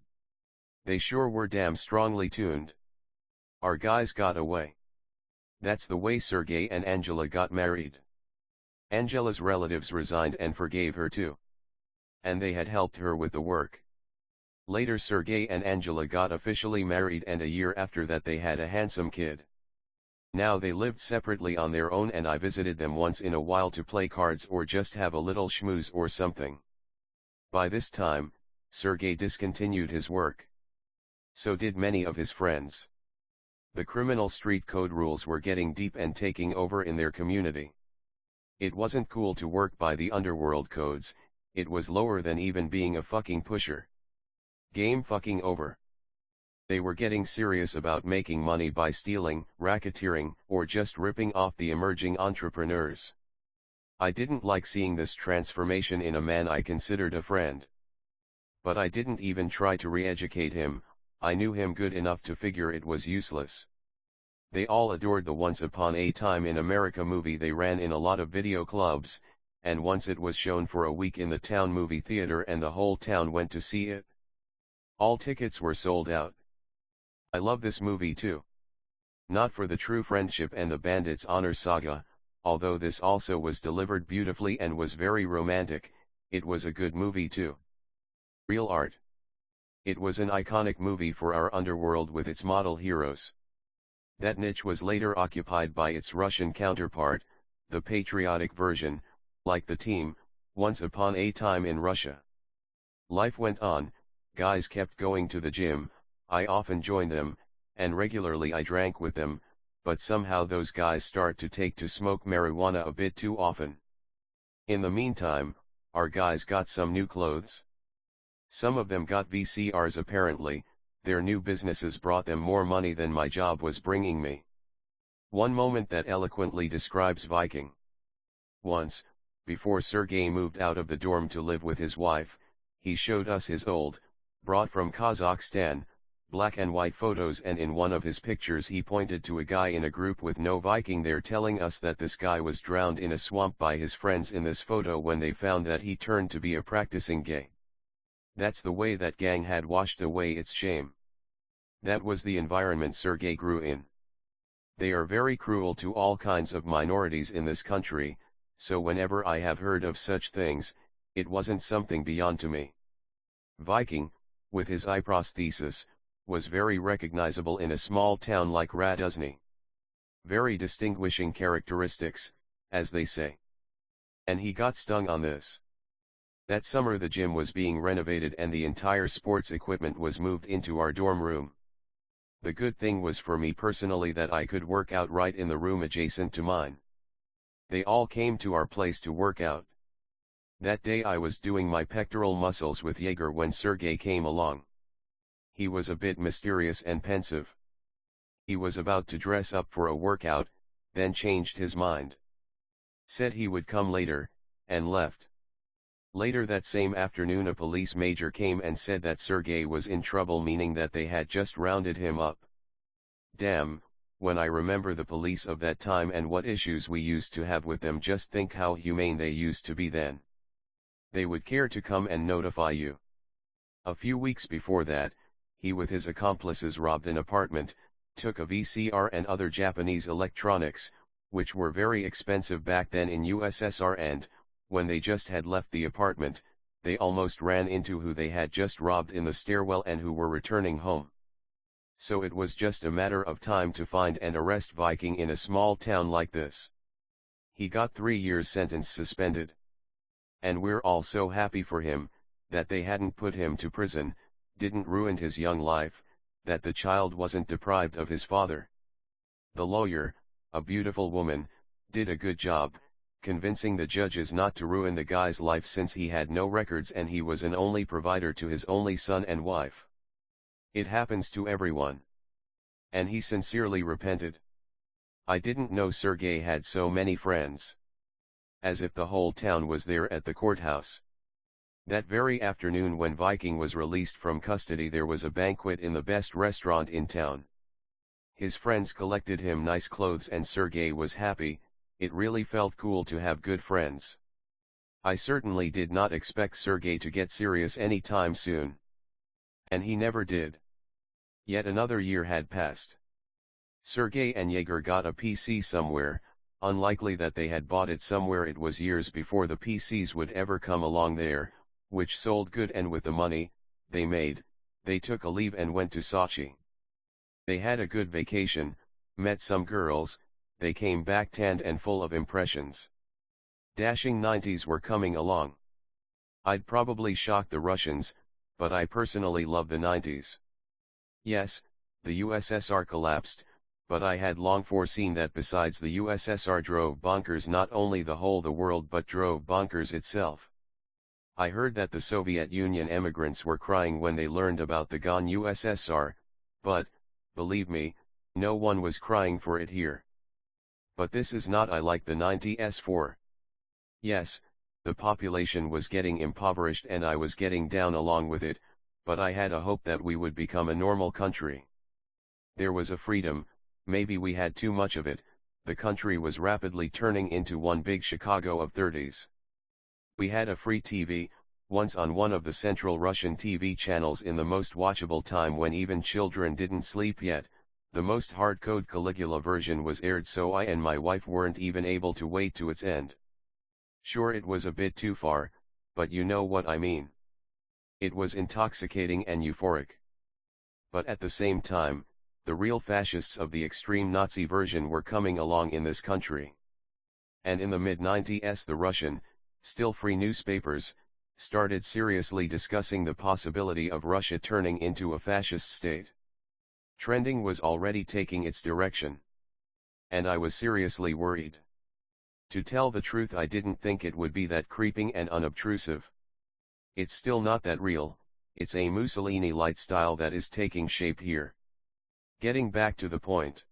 They sure were damn strongly tuned. Our guys got away. That's the way Sergey and Angela got married. Angela's relatives resigned and forgave her too. And they had helped her with the work. Later Sergey and Angela got officially married, and a year after that they had a handsome kid. Now they lived separately on their own, and I visited them once in a while to play cards or just have a little schmooze or something. By this time, Sergey discontinued his work. So did many of his friends. The criminal street code rules were getting deep and taking over in their community. It wasn't cool to work by the underworld codes, it was lower than even being a fucking pusher. Game fucking over. They were getting serious about making money by stealing, racketeering, or just ripping off the emerging entrepreneurs. I didn't like seeing this transformation in a man I considered a friend. But I didn't even try to re-educate him. I knew him good enough to figure it was useless. They all adored the Once Upon a Time in America movie. They ran in a lot of video clubs, and once it was shown for a week in the town movie theater and the whole town went to see it. All tickets were sold out. I love this movie too. Not for the true friendship and the bandits' honor saga, although this also was delivered beautifully and was very romantic, it was a good movie too. Real art. It was an iconic movie for our underworld with its model heroes. That niche was later occupied by its Russian counterpart, the patriotic version, like the team, Once Upon a Time in Russia. Life went on, guys kept going to the gym, I often joined them, and regularly I drank with them, but somehow those guys start to take to smoke marijuana a bit too often. In the meantime, our guys got some new clothes. Some of them got VCRs apparently, their new businesses brought them more money than my job was bringing me. One moment that eloquently describes Viking. Once, before Sergey moved out of the dorm to live with his wife, he showed us his old, brought from Kazakhstan, black and white photos, and in one of his pictures he pointed to a guy in a group with no Viking there, telling us that this guy was drowned in a swamp by his friends in this photo when they found that he turned to be a practicing gay. That's the way that gang had washed away its shame. That was the environment Sergey grew in. They are very cruel to all kinds of minorities in this country, so whenever I have heard of such things, it wasn't something beyond to me. Viking, with his eye prosthesis, was very recognizable in a small town like Raduzny. Very distinguishing characteristics, as they say. And he got stung on this. That summer the gym was being renovated and the entire sports equipment was moved into our dorm room. The good thing was for me personally that I could work out right in the room adjacent to mine. They all came to our place to work out. That day I was doing my pectoral muscles with Jaeger when Sergey came along. He was a bit mysterious and pensive. He was about to dress up for a workout, then changed his mind. Said he would come later, and left. Later that same afternoon a police major came and said that Sergey was in trouble, meaning that they had just rounded him up. Damn, when I remember the police of that time and what issues we used to have with them, just think how humane they used to be then. They would care to come and notify you. A few weeks before that, he with his accomplices robbed an apartment, took a VCR and other Japanese electronics, which were very expensive back then in USSR, and, when they just had left the apartment, they almost ran into who they had just robbed in the stairwell and who were returning home. So it was just a matter of time to find and arrest Viking in a small town like this. He got 3 years sentence suspended. And we're all so happy for him, that they hadn't put him to prison, didn't ruin his young life, that the child wasn't deprived of his father. The lawyer, a beautiful woman, did a good job, convincing the judges not to ruin the guy's life since he had no records and he was an only provider to his only son and wife. It happens to everyone. And he sincerely repented. I didn't know Sergey had so many friends. As if the whole town was there at the courthouse. That very afternoon when Viking was released from custody there was a banquet in the best restaurant in town. His friends collected him nice clothes and Sergey was happy. It really felt cool to have good friends. I certainly did not expect Sergey to get serious any time soon. And he never did. Yet another year had passed. Sergey and Jaeger got a PC somewhere. Unlikely that they had bought it somewhere. It was years before the PCs would ever come along there, which sold good, and with the money they made, they took a leave and went to Sochi. They had a good vacation, met some girls, they came back tanned and full of impressions. Dashing 90s were coming along. I'd probably shock the Russians, but I personally love the 90s. Yes, the USSR collapsed, but I had long foreseen that besides the USSR drove bonkers not only the world but drove bonkers itself. I heard that the Soviet Union emigrants were crying when they learned about the gone USSR, but, believe me, no one was crying for it here. But this is not I like the 90s for. Yes, the population was getting impoverished and I was getting down along with it, but I had a hope that we would become a normal country. There was a freedom. Maybe we had too much of it. The country was rapidly turning into one big Chicago of 30s. We had a free TV, once on one of the Central Russian TV channels in the most watchable time when even children didn't sleep yet. The most hardcode Caligula version was aired, so I and my wife weren't even able to wait to its end. Sure, it was a bit too far, but you know what I mean. It was intoxicating and euphoric. But at the same time, the real fascists of the extreme Nazi version were coming along in this country. And in the mid-90s the Russian, still free newspapers, started seriously discussing the possibility of Russia turning into a fascist state. Trending was already taking its direction. And I was seriously worried. To tell the truth, I didn't think it would be that creeping and unobtrusive. It's still not that real, it's a Mussolini-light style that is taking shape here. Getting back to the point.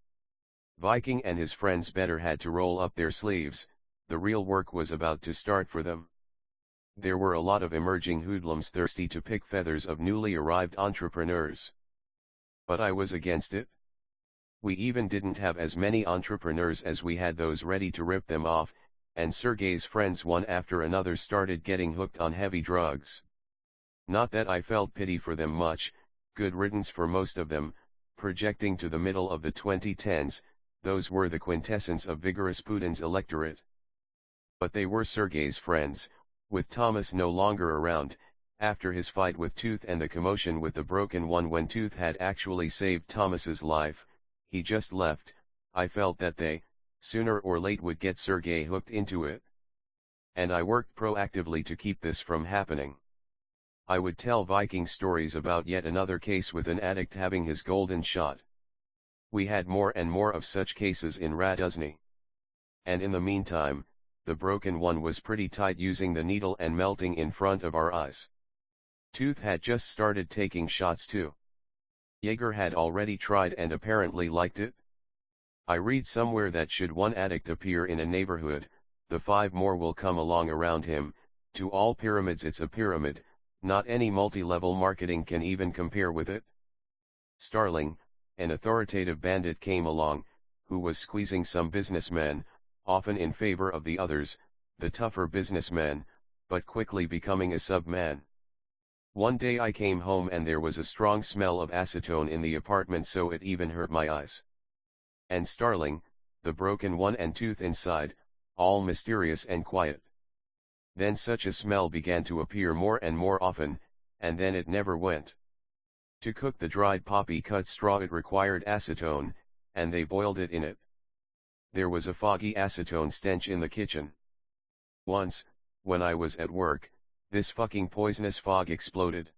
Viking and his friends better had to roll up their sleeves, the real work was about to start for them. There were a lot of emerging hoodlums thirsty to pick feathers of newly arrived entrepreneurs. But I was against it. We even didn't have as many entrepreneurs as we had those ready to rip them off, and Sergey's friends one after another started getting hooked on heavy drugs. Not that I felt pity for them much, good riddance for most of them. Projecting to the middle of the 2010s, those were the quintessence of vigorous Putin's electorate. But they were Sergey's friends, with Thomas no longer around, After his fight with Tooth and the commotion with the broken one when Tooth had actually saved Thomas's life, he just left. I felt that they, sooner or late, would get Sergei hooked into it. And I worked proactively to keep this from happening. I would tell Viking stories about yet another case with an addict having his golden shot. We had more and more of such cases in Raduzny. And in the meantime, the broken one was pretty tight using the needle and melting in front of our eyes. Tooth had just started taking shots too. Jaeger had already tried and apparently liked it. I read somewhere that should one addict appear in a neighborhood, the 5 more will come along around him. To all pyramids it's a pyramid, not any multi-level marketing can even compare with it. Starling, an authoritative bandit, came along, who was squeezing some businessmen, often in favor of the others, the tougher businessmen, but quickly becoming a sub-man. One day I came home and there was a strong smell of acetone in the apartment, so it even hurt my eyes. And Starling, the broken one, and Tooth inside, all mysterious and quiet. Then such a smell began to appear more and more often, and then it never went. To cook the dried poppy cut straw it required acetone, and they boiled it in it. There was a foggy acetone stench in the kitchen. Once, when I was at work, this fucking poisonous fog exploded.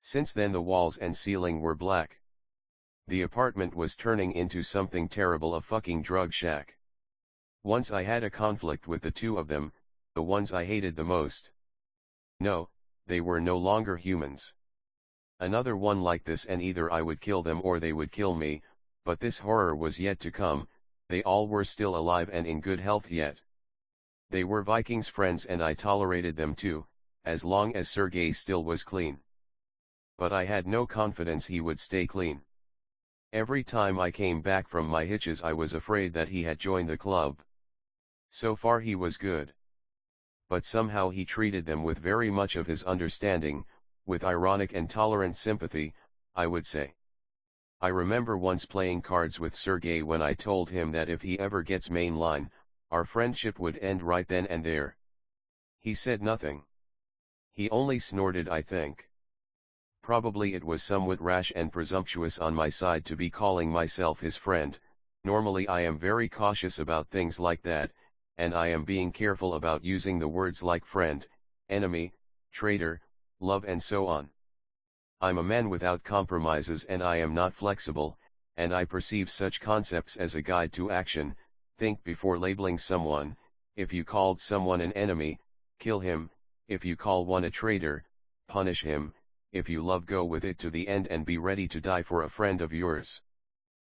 Since then the walls and ceiling were black. The apartment was turning into something terrible, a fucking drug shack. Once I had a conflict with the 2 of them, the ones I hated the most. No, they were no longer humans. Another one like this and either I would kill them or they would kill me, but this horror was yet to come. They all were still alive and in good health yet. They were Vikings' friends and I tolerated them too, as long as Sergei still was clean. But I had no confidence he would stay clean. Every time I came back from my hitches I was afraid that he had joined the club. So far he was good. But somehow he treated them with very much of his understanding, with ironic and tolerant sympathy, I would say. I remember once playing cards with Sergei when I told him that if he ever gets mainline, our friendship would end right then and there. He said nothing. He only snorted, I think. Probably it was somewhat rash and presumptuous on my side to be calling myself his friend. Normally I am very cautious about things like that, and I am being careful about using the words like friend, enemy, traitor, love and so on. I'm a man without compromises and I am not flexible, and I perceive such concepts as a guide to action. Think before labeling someone. If you called someone an enemy, kill him. If you call one a traitor, punish him. If you love, go with it to the end and be ready to die for a friend of yours.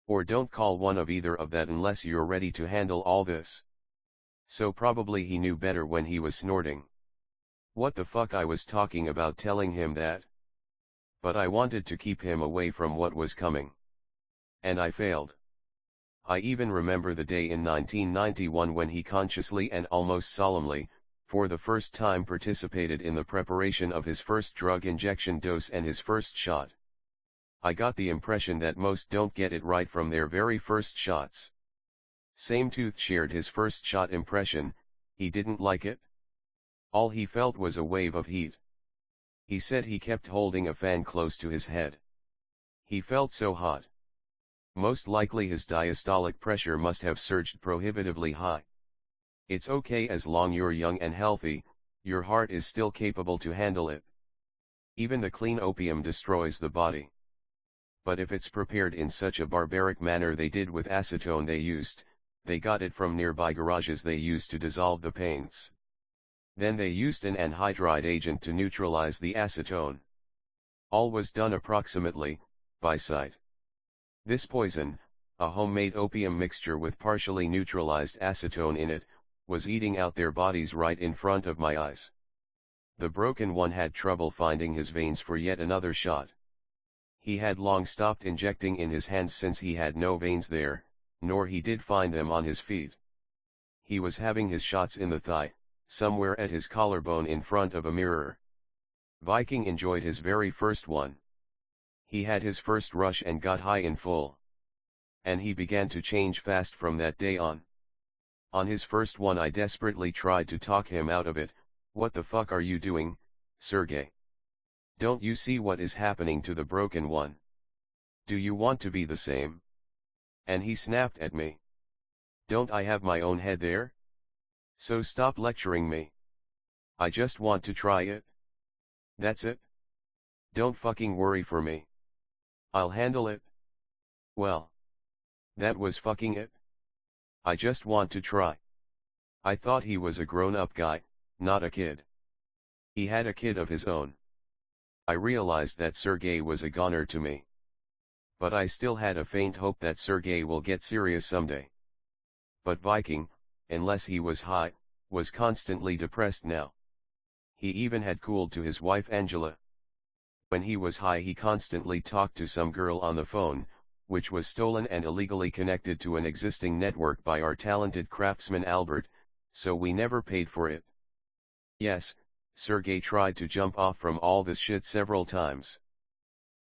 Or don't call one of either of that unless you're ready to handle all this. So probably he knew better when he was snorting. What the fuck I was talking about telling him that? But I wanted to keep him away from what was coming. And I failed. I even remember the day in 1991 when he consciously and almost solemnly, for the first time, participated in the preparation of his first drug injection dose and his first shot. I got the impression that most don't get it right from their very first shots. Same Tooth shared his first shot impression. He didn't like it. All he felt was a wave of heat. He said he kept holding a fan close to his head. He felt so hot. Most likely his diastolic pressure must have surged prohibitively high. It's okay as long you're young and healthy, your heart is still capable to handle it. Even the clean opium destroys the body. But if it's prepared in such a barbaric manner they did with acetone they got it from nearby garages they used to dissolve the paints. Then they used an anhydride agent to neutralize the acetone. All was done approximately, by sight. This poison, a homemade opium mixture with partially neutralized acetone in it, was eating out their bodies right in front of my eyes. The broken one had trouble finding his veins for yet another shot. He had long stopped injecting in his hands since he had no veins there, nor he did find them on his feet. He was having his shots in the thigh, somewhere at his collarbone in front of a mirror. Viking enjoyed his very first one. He had his first rush and got high in full. And he began to change fast from that day on. On his first one I desperately tried to talk him out of it. What the fuck are you doing, Sergei? Don't you see what is happening to the broken one? Do you want to be the same? And he snapped at me. Don't I have my own head there? So stop lecturing me. I just want to try it. That's it. Don't fucking worry for me. I'll handle it. Well, that was fucking it. I just want to try. I thought he was a grown-up guy, not a kid. He had a kid of his own. I realized that Sergey was a goner to me. But I still had a faint hope that Sergey will get serious someday. But Viking, unless he was high, was constantly depressed now. He even had cooled to his wife Angela. When he was high he constantly talked to some girl on the phone, which was stolen and illegally connected to an existing network by our talented craftsman Albert, so we never paid for it. Yes, Sergey tried to jump off from all this shit several times.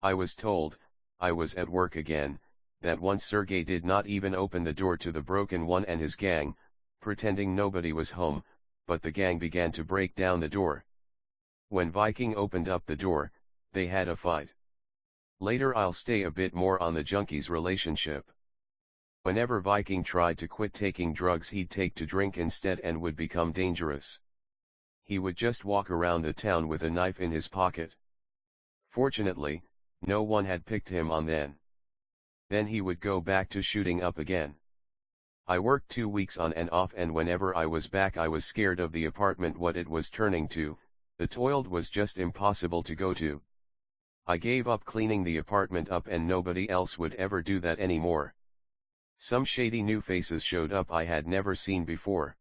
I was told, I was at work again, that once Sergey did not even open the door to the broken one and his gang, pretending nobody was home, but the gang began to break down the door. When Viking opened up the door, they had a fight. Later I'll stay a bit more on the junkies' relationship. Whenever Viking tried to quit taking drugs he'd take to drink instead and would become dangerous. He would just walk around the town with a knife in his pocket. Fortunately, no one had picked him on then. Then he would go back to shooting up again. I worked 2 weeks on and off and whenever I was back I was scared of the apartment what it was turning to, the toilet was just impossible to go to. I gave up cleaning the apartment up and nobody else would ever do that anymore. Some shady new faces showed up I had never seen before.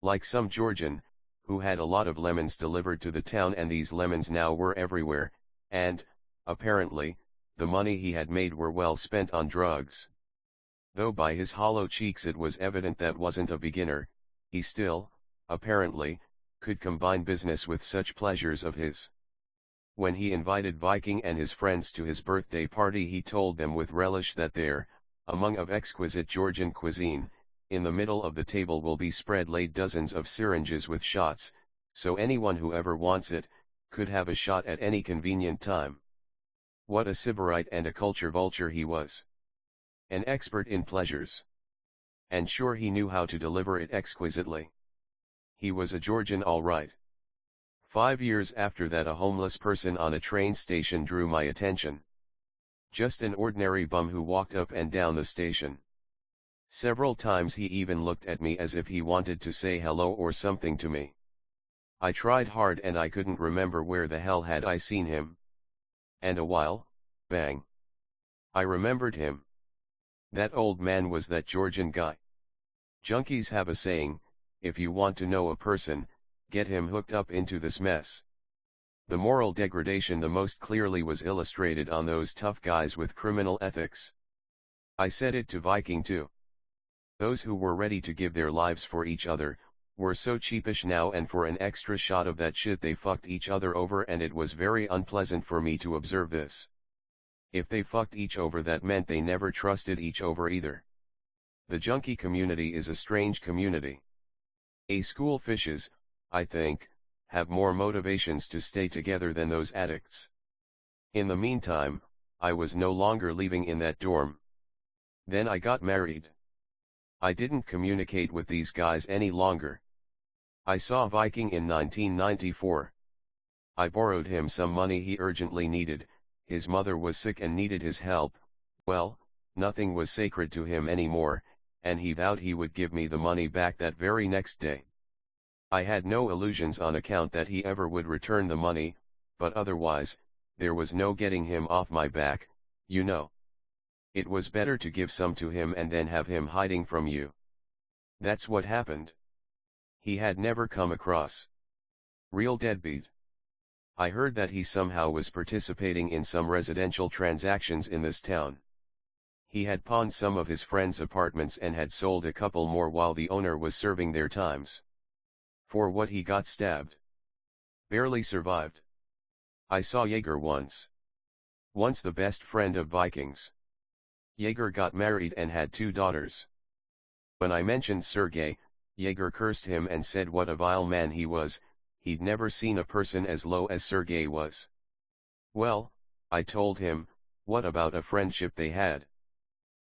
Like some Georgian, who had a lot of lemons delivered to the town and these lemons now were everywhere, and, apparently, the money he had made were well spent on drugs. Though by his hollow cheeks it was evident that wasn't a beginner, he still, apparently, could combine business with such pleasures of his. When he invited Viking and his friends to his birthday party he told them with relish that there, among of exquisite Georgian cuisine, in the middle of the table will be spread laid dozens of syringes with shots, so anyone who ever wants it, could have a shot at any convenient time. What a sybarite and a culture vulture he was. An expert in pleasures. And sure he knew how to deliver it exquisitely. He was a Georgian all right. 5 years after that a homeless person on a train station drew my attention. Just an ordinary bum who walked up and down the station. Several times he even looked at me as if he wanted to say hello or something to me. I tried hard and I couldn't remember where the hell had I seen him. And a while, bang. I remembered him. That old man was that Georgian guy. Junkies have a saying, if you want to know a person, get him hooked up into this mess. The moral degradation the most clearly was illustrated on those tough guys with criminal ethics. I said it to Viking too. Those who were ready to give their lives for each other, were so cheapish now and for an extra shot of that shit they fucked each other over and it was very unpleasant for me to observe this. If they fucked each over that meant they never trusted each over either. The junkie community is a strange community. School fishes, I think, have more motivations to stay together than those addicts. In the meantime, I was no longer living in that dorm. Then I got married. I didn't communicate with these guys any longer. I saw Viking in 1994. I borrowed him some money he urgently needed, his mother was sick and needed his help, well, nothing was sacred to him anymore, and he vowed he would give me the money back that very next day. I had no illusions on account that he ever would return the money, but otherwise, there was no getting him off my back, you know. It was better to give some to him and then have him hiding from you. That's what happened. He had never come across. Real deadbeat. I heard that he somehow was participating in some residential transactions in this town. He had pawned some of his friends' apartments and had sold a couple more while the owner was serving their times. For what he got stabbed. Barely survived. I saw Jaeger once. Once the best friend of Vikings. Jaeger got married and had 2 daughters. When I mentioned Sergey, Jaeger cursed him and said what a vile man he was, he'd never seen a person as low as Sergey was. Well, I told him, what about a friendship they had?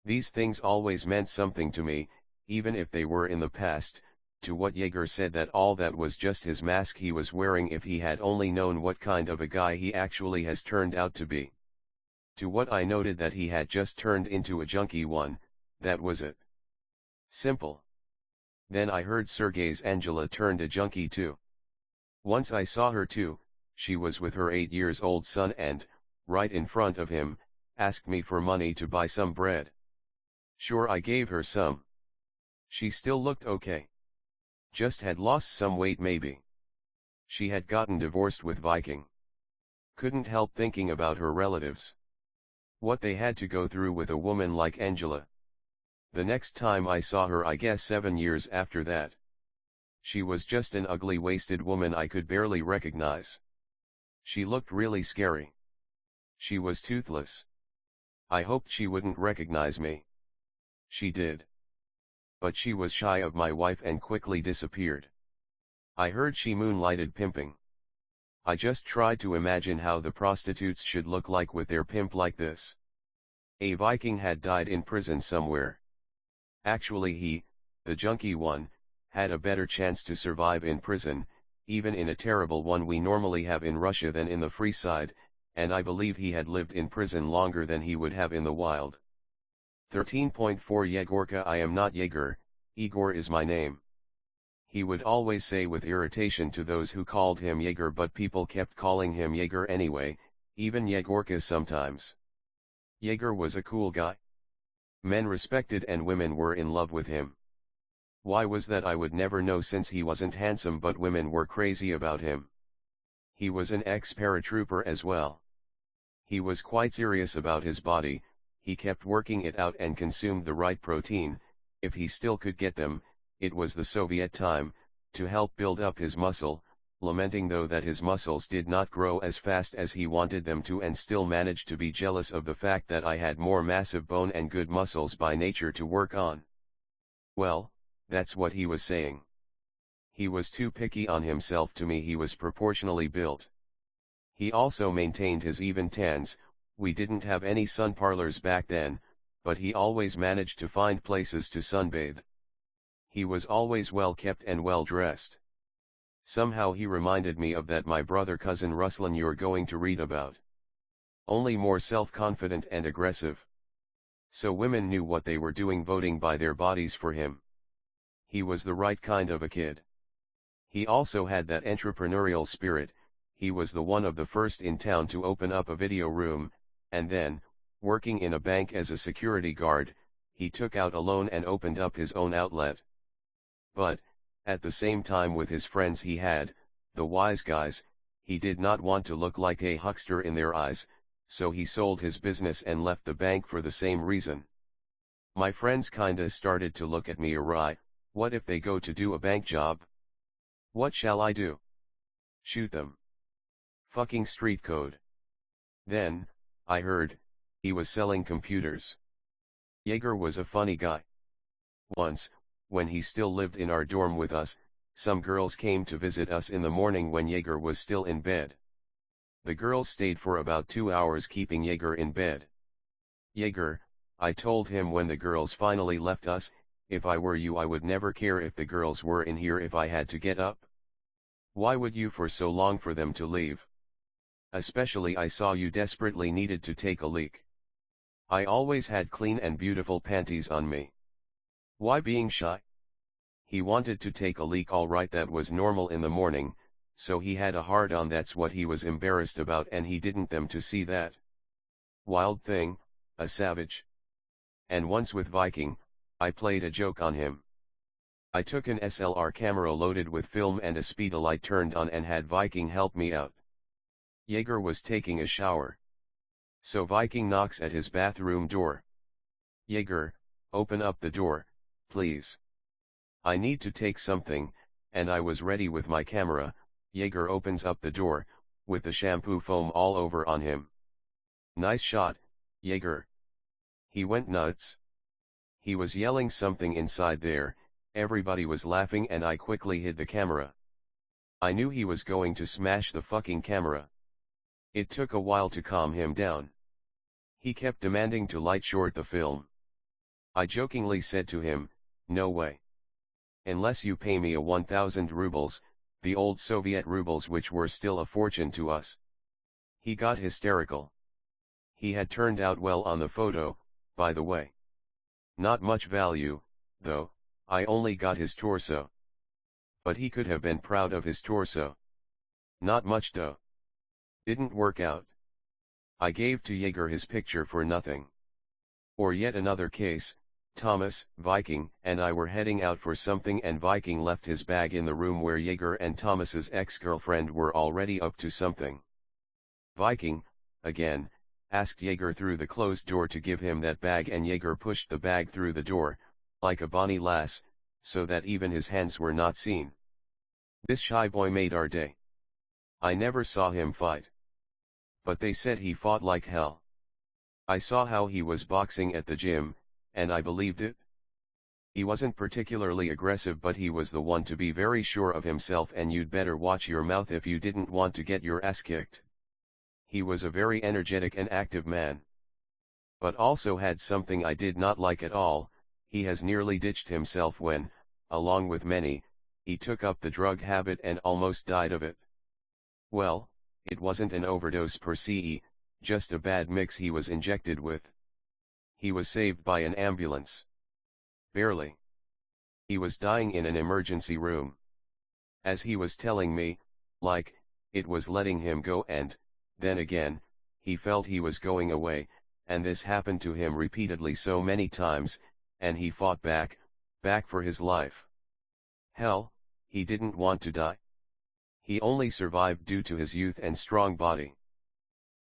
These things always meant something to me, even if they were in the past. To what Jaeger said that all that was just his mask he was wearing. If he had only known what kind of a guy he actually has turned out to be. To what I noted that he had just turned into a junkie one, that was it. Simple. Then I heard Sergey's Angela turned a junkie too. Once I saw her too, she was with her 8-year-old son and, right in front of him, asked me for money to buy some bread. Sure, I gave her some. She still looked okay. Just had lost some weight maybe. She had gotten divorced with Viking. Couldn't help thinking about her relatives. What they had to go through with a woman like Angela. The next time I saw her, I guess 7 years after that. She was just an ugly wasted woman I could barely recognize. She looked really scary. She was toothless. I hoped she wouldn't recognize me. She did. But she was shy of my wife and quickly disappeared. I heard she moonlighted pimping. I just tried to imagine how the prostitutes should look like with their pimp like this. A Viking had died in prison somewhere. Actually he, the junkie one, had a better chance to survive in prison, even in a terrible one we normally have in Russia than in the free side, and I believe he had lived in prison longer than he would have in the wild. 13.4 Yegorka. I am not Jaeger, Igor is my name. He would always say with irritation to those who called him Jaeger, but people kept calling him Jaeger anyway, even Yegorka sometimes. Jaeger was a cool guy. Men respected and women were in love with him. Why was that I would never know, since he wasn't handsome, but women were crazy about him. He was an ex-paratrooper as well. He was quite serious about his body, he kept working it out and consumed the right protein, if he still could get them, it was the Soviet time, to help build up his muscle, lamenting though that his muscles did not grow as fast as he wanted them to, and still managed to be jealous of the fact that I had more massive bone and good muscles by nature to work on. Well, that's what he was saying. He was too picky on himself. To me he was proportionally built. He also maintained his even tans. We didn't have any sun parlors back then, but he always managed to find places to sunbathe. He was always well kept and well dressed. Somehow he reminded me of that my brother cousin Ruslan you're going to read about. Only more self-confident and aggressive. So women knew what they were doing voting by their bodies for him. He was the right kind of a kid. He also had that entrepreneurial spirit. He was the one of the first in town to open up a video room, and then, working in a bank as a security guard, he took out a loan and opened up his own outlet. But, at the same time with his friends he had, the wise guys, he did not want to look like a huckster in their eyes, so he sold his business and left the bank for the same reason. My friends kinda started to look at me awry. What if they go to do a bank job? What shall I do? Shoot them. Fucking street code. Then, I heard, he was selling computers. Jaeger was a funny guy. Once, when he still lived in our dorm with us, some girls came to visit us in the morning when Jaeger was still in bed. The girls stayed for about 2 hours keeping Jaeger in bed. Jaeger, I told him when the girls finally left us, if I were you I would never care if the girls were in here if I had to get up. Why would you for so long for them to leave? Especially I saw you desperately needed to take a leak. I always had clean and beautiful panties on me. Why being shy? He wanted to take a leak, alright, that was normal in the morning, so he had a hard-on, that's what he was embarrassed about, and he didn't them to see that. Wild thing, a savage. And once with Viking, I played a joke on him. I took an SLR camera loaded with film and a speedolight turned on and had Viking help me out. Jaeger was taking a shower. So Viking knocks at his bathroom door. Jaeger, open up the door, please. I need to take something, and I was ready with my camera. Jaeger opens up the door, with the shampoo foam all over on him. Nice shot, Jaeger. He went nuts. He was yelling something inside there, everybody was laughing and I quickly hid the camera. I knew he was going to smash the fucking camera. It took a while to calm him down. He kept demanding to light short the film. I jokingly said to him, "No way. Unless you pay me a 1,000 rubles, the old Soviet rubles which were still a fortune to us." He got hysterical. He had turned out well on the photo, by the way. Not much value, though, I only got his torso. But he could have been proud of his torso. Not much dough. Didn't work out. I gave to Jaeger his picture for nothing. Or yet another case, Thomas, Viking, and I were heading out for something and Viking left his bag in the room where Jaeger and Thomas's ex-girlfriend were already up to something. Viking, again, asked Jaeger through the closed door to give him that bag and Jaeger pushed the bag through the door, like a bonny lass, so that even his hands were not seen. This shy boy made our day. I never saw him fight. But they said he fought like hell. I saw how he was boxing at the gym, and I believed it. He wasn't particularly aggressive, but he was the one to be very sure of himself, and you'd better watch your mouth if you didn't want to get your ass kicked. He was a very energetic and active man. But also had something I did not like at all. He has nearly ditched himself when, along with many, he took up the drug habit and almost died of it. Well, it wasn't an overdose per se, just a bad mix he was injected with. He was saved by an ambulance. Barely. He was dying in an emergency room. As he was telling me, like, it was letting him go, and, then again, he felt he was going away, and this happened to him repeatedly so many times, and he fought back for his life. Hell, he didn't want to die. He only survived due to his youth and strong body.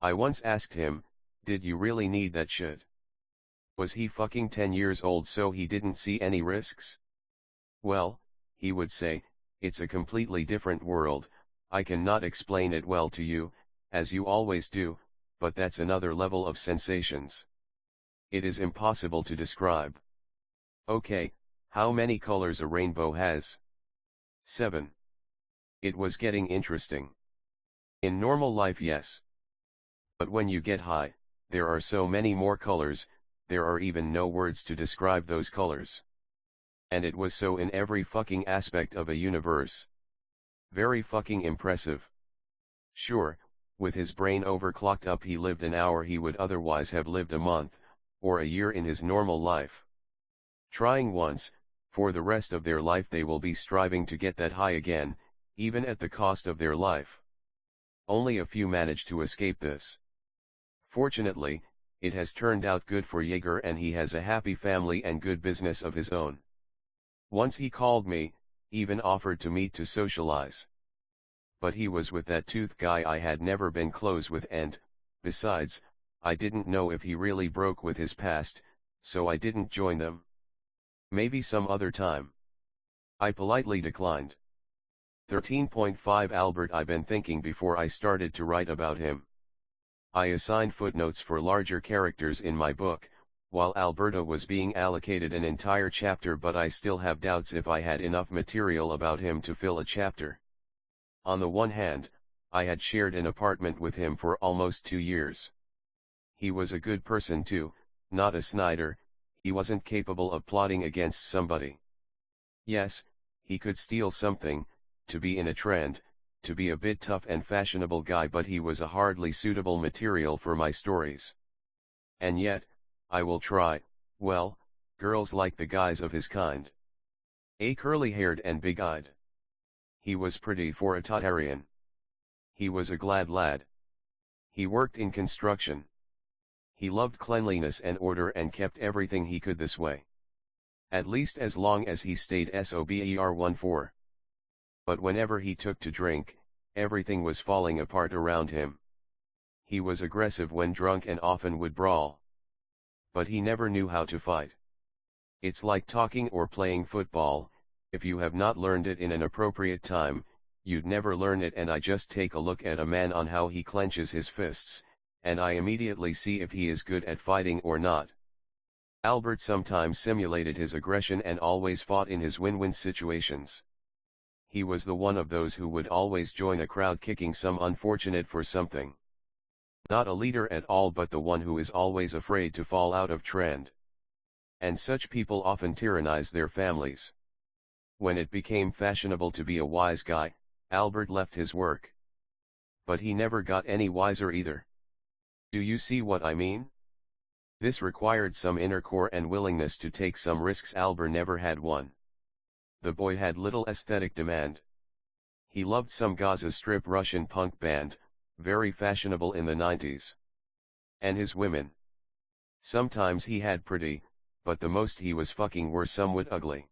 I once asked him, "Did you really need that shit? Was he fucking 10 years old so he didn't see any risks?" Well, he would say, "It's a completely different world, I cannot explain it well to you, as you always do, but that's another level of sensations. It is impossible to describe." Okay, how many colors a rainbow has? 7. It was getting interesting. In normal life, yes. But when you get high, there are so many more colors, there are even no words to describe those colors. And it was so in every fucking aspect of a universe. Very fucking impressive. Sure, with his brain overclocked up, he lived an hour he would otherwise have lived a month, or a year in his normal life. Trying once, for the rest of their life they will be striving to get that high again, even at the cost of their life. Only a few manage to escape this. Fortunately, it has turned out good for Jaeger, and he has a happy family and good business of his own. Once he called me, even offered to meet to socialize. But he was with that tooth guy I had never been close with, and, besides, I didn't know if he really broke with his past, so I didn't join them. Maybe some other time. I politely declined. 13.5 Albert. I've been thinking before I started to write about him. I assigned footnotes for larger characters in my book, while Alberta was being allocated an entire chapter, but I still have doubts if I had enough material about him to fill a chapter. On the one hand, I had shared an apartment with him for almost 2 years. He was a good person too, not a Snyder. He wasn't capable of plotting against somebody. Yes, he could steal something, to be in a trend, to be a bit tough and fashionable guy, but he was a hardly suitable material for my stories. And yet, I will try, well, girls like the guys of his kind. Curly-haired and big-eyed. He was pretty for a Tatarian. He was a glad lad. He worked in construction. He loved cleanliness and order and kept everything he could this way. At least as long as he stayed sober 14. But whenever he took to drink, everything was falling apart around him. He was aggressive when drunk and often would brawl. But he never knew how to fight. It's like talking or playing football, if you have not learned it in an appropriate time, you'd never learn it. And I just take a look at a man on how he clenches his fists, and I immediately see if he is good at fighting or not. Albert sometimes simulated his aggression and always fought in his win-win situations. He was the one of those who would always join a crowd kicking some unfortunate for something. Not a leader at all, but the one who is always afraid to fall out of trend. And such people often tyrannize their families. When it became fashionable to be a wise guy, Albert left his work. But he never got any wiser either. Do you see what I mean? This required some inner core and willingness to take some risks. Albert never had one. The boy had little aesthetic demand. He loved some Gaza Strip Russian punk band, very fashionable in the 90s. And his women. Sometimes he had pretty, but the most he was fucking were somewhat ugly.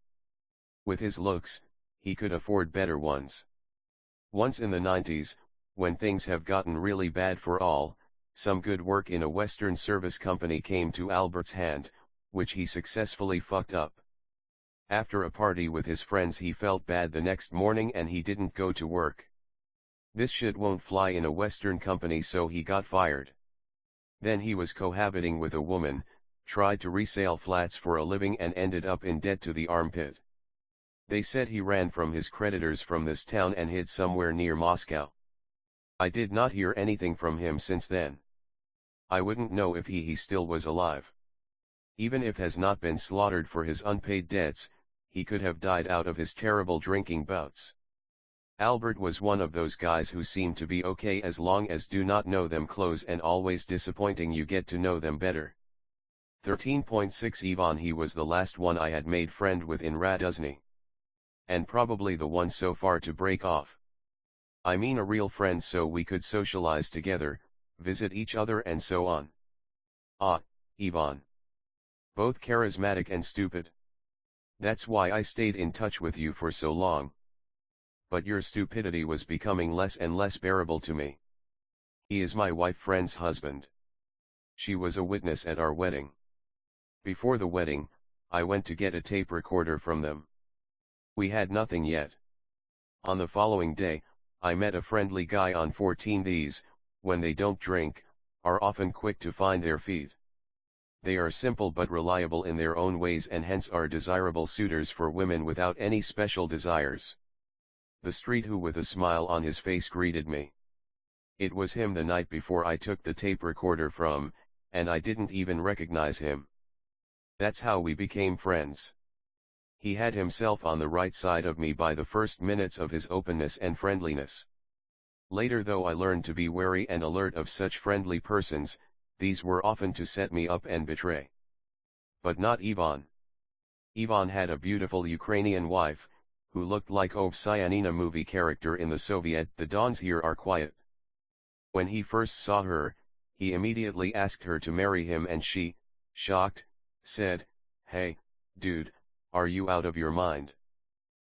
With his looks, he could afford better ones. Once in the 90s, when things have gotten really bad for all, some good work in a Western service company came to Albert's hand, which he successfully fucked up. After a party with his friends, he felt bad the next morning and he didn't go to work. This shit won't fly in a Western company, so he got fired. Then he was cohabiting with a woman, tried to resale flats for a living and ended up in debt to the armpit. They said he ran from his creditors from this town and hid somewhere near Moscow. I did not hear anything from him since then. I wouldn't know if he still was alive. Even if has not been slaughtered for his unpaid debts, he could have died out of his terrible drinking bouts. Albert was one of those guys who seem to be okay as long as do not know them close and always disappointing you get to know them better. 13.6 Ivan. He was the last one I had made friend with in Raduzny. And probably the one so far to break off. I mean a real friend, so we could socialize together, visit each other and so on. Ah, Ivan. Both charismatic and stupid. That's why I stayed in touch with you for so long. But your stupidity was becoming less and less bearable to me. He is my wife friend's husband. She was a witness at our wedding. Before the wedding, I went to get a tape recorder from them. We had nothing yet. On the following day, I met a friendly guy on 14. These, when they don't drink, are often quick to find their feet. They are simple but reliable in their own ways and hence are desirable suitors for women without any special desires. The street who with a smile on his face greeted me. It was him the night before I took the tape recorder from, and I didn't even recognize him. That's how we became friends. He had himself on the right side of me by the first minutes of his openness and friendliness. Later though I learned to be wary and alert of such friendly persons, these were often to set me up and betray. But not Ivan. Ivan had a beautiful Ukrainian wife, who looked like Ovsyanina movie character in the Soviet. The Dons here are quiet. When he first saw her, he immediately asked her to marry him and she, shocked, said, "Hey, dude, are you out of your mind?"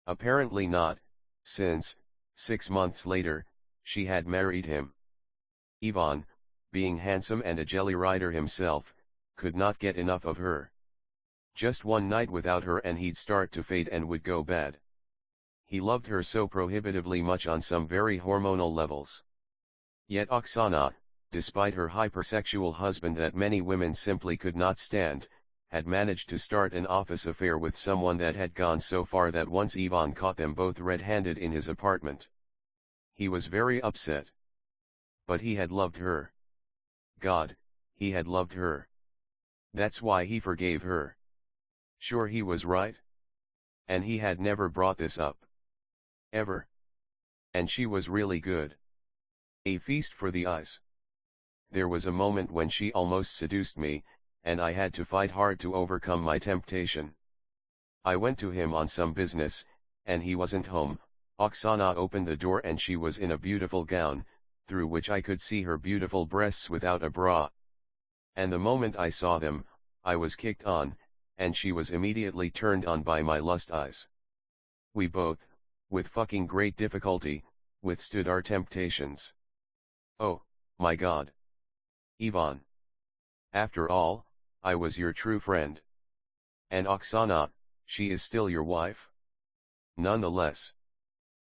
Apparently not, since, 6 months later, she had married him. Ivan, being handsome and a jelly rider himself, could not get enough of her. Just one night without her and he'd start to fade and would go bad. He loved her so prohibitively much on some very hormonal levels. Yet Oksana, despite her hypersexual husband that many women simply could not stand, had managed to start an office affair with someone that had gone so far that once Ivan caught them both red-handed in his apartment. He was very upset. But he had loved her. God, he had loved her. That's why he forgave her. Sure, he was right. And he had never brought this up. Ever. And she was really good. A feast for the eyes. There was a moment when she almost seduced me, and I had to fight hard to overcome my temptation. I went to him on some business, and he wasn't home. Oksana opened the door and she was in a beautiful gown, through which I could see her beautiful breasts without a bra. And the moment I saw them, I was kicked on, and she was immediately turned on by my lust eyes. We both, with fucking great difficulty, withstood our temptations. Oh, my God. Ivan. After all, I was your true friend. And Oksana, she is still your wife? Nonetheless.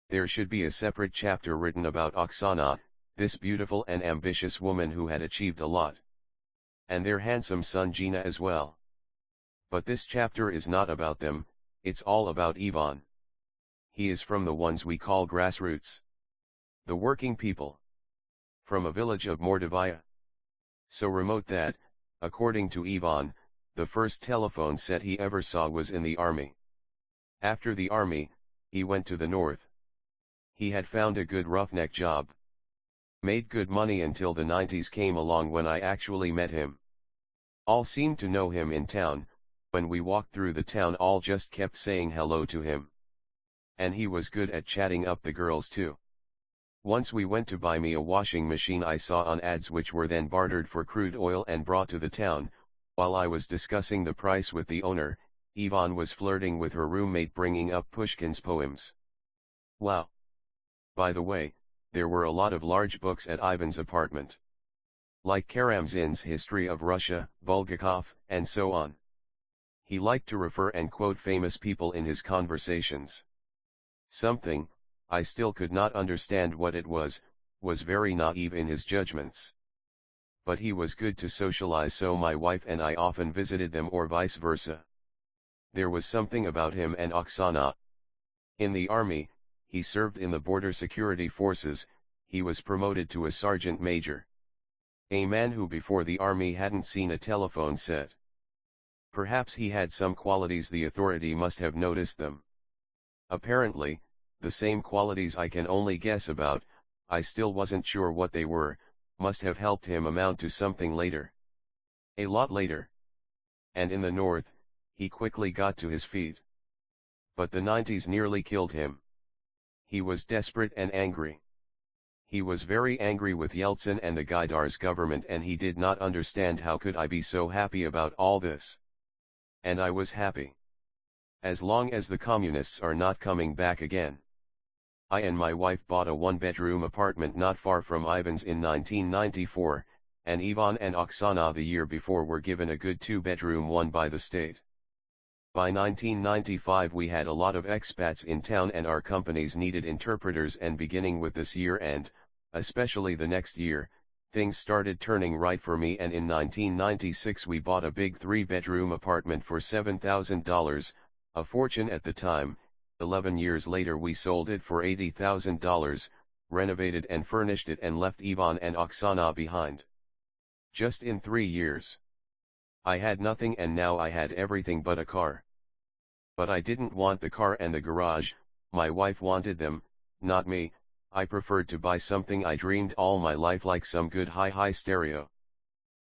There should be a separate chapter written about Oksana, this beautiful and ambitious woman who had achieved a lot. And their handsome son Gina as well. But this chapter is not about them, it's all about Ivan. He is from the ones we call grassroots. The working people. From a village of Mordovia. So remote that, according to Ivan, the first telephone set he ever saw was in the army. After the army, he went to the north. He had found a good roughneck job. Made good money until the 90s came along when I actually met him. All seemed to know him in town. When we walked through the town all just kept saying hello to him. And he was good at chatting up the girls too. Once we went to buy me a washing machine I saw on ads which were then bartered for crude oil and brought to the town. While I was discussing the price with the owner, Ivan was flirting with her roommate bringing up Pushkin's poems. Wow! By the way, there were a lot of large books at Ivan's apartment. Like Karamzin's History of Russia, Bulgakov, and so on. He liked to refer and quote famous people in his conversations. Something, I still could not understand what it was very naive in his judgments. But he was good to socialize, so my wife and I often visited them or vice versa. There was something about him and Oksana. In the army, he served in the border security forces. He was promoted to a sergeant major. A man who before the army hadn't seen a telephone set. Perhaps he had some qualities the authority must have noticed them. Apparently, the same qualities I can only guess about, I still wasn't sure what they were, must have helped him amount to something later. A lot later. And in the north, he quickly got to his feet. But the 90s nearly killed him. He was desperate and angry. He was very angry with Yeltsin and the Gaidar's government, and he did not understand how could I be so happy about all this. And I was happy. As long as the communists are not coming back again. I and my wife bought a one-bedroom apartment not far from Ivan's in 1994, and Ivan and Oksana the year before were given a good two-bedroom one by the state. By 1995 we had a lot of expats in town and our companies needed interpreters, and beginning with this year and, especially the next year, things started turning right for me, and in 1996 we bought a big three-bedroom apartment for $7,000, a fortune at the time. 11 years later we sold it for $80,000, renovated and furnished it, and left Ivan and Oksana behind. Just in 3 years. I had nothing, and now I had everything but a car. But I didn't want the car and the garage, my wife wanted them, not me. I preferred to buy something I dreamed all my life, like some good hi-hi stereo.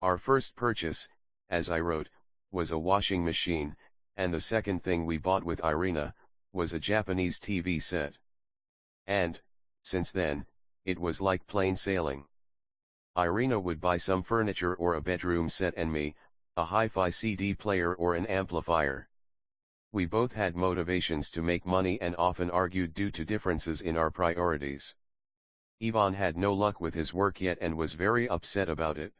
Our first purchase, as I wrote, was a washing machine, and the second thing we bought with Irina was a Japanese TV set. And, since then, it was like plain sailing. Irina would buy some furniture or a bedroom set, and me, a hi-fi CD player or an amplifier. We both had motivations to make money and often argued due to differences in our priorities. Ivan had no luck with his work yet and was very upset about it.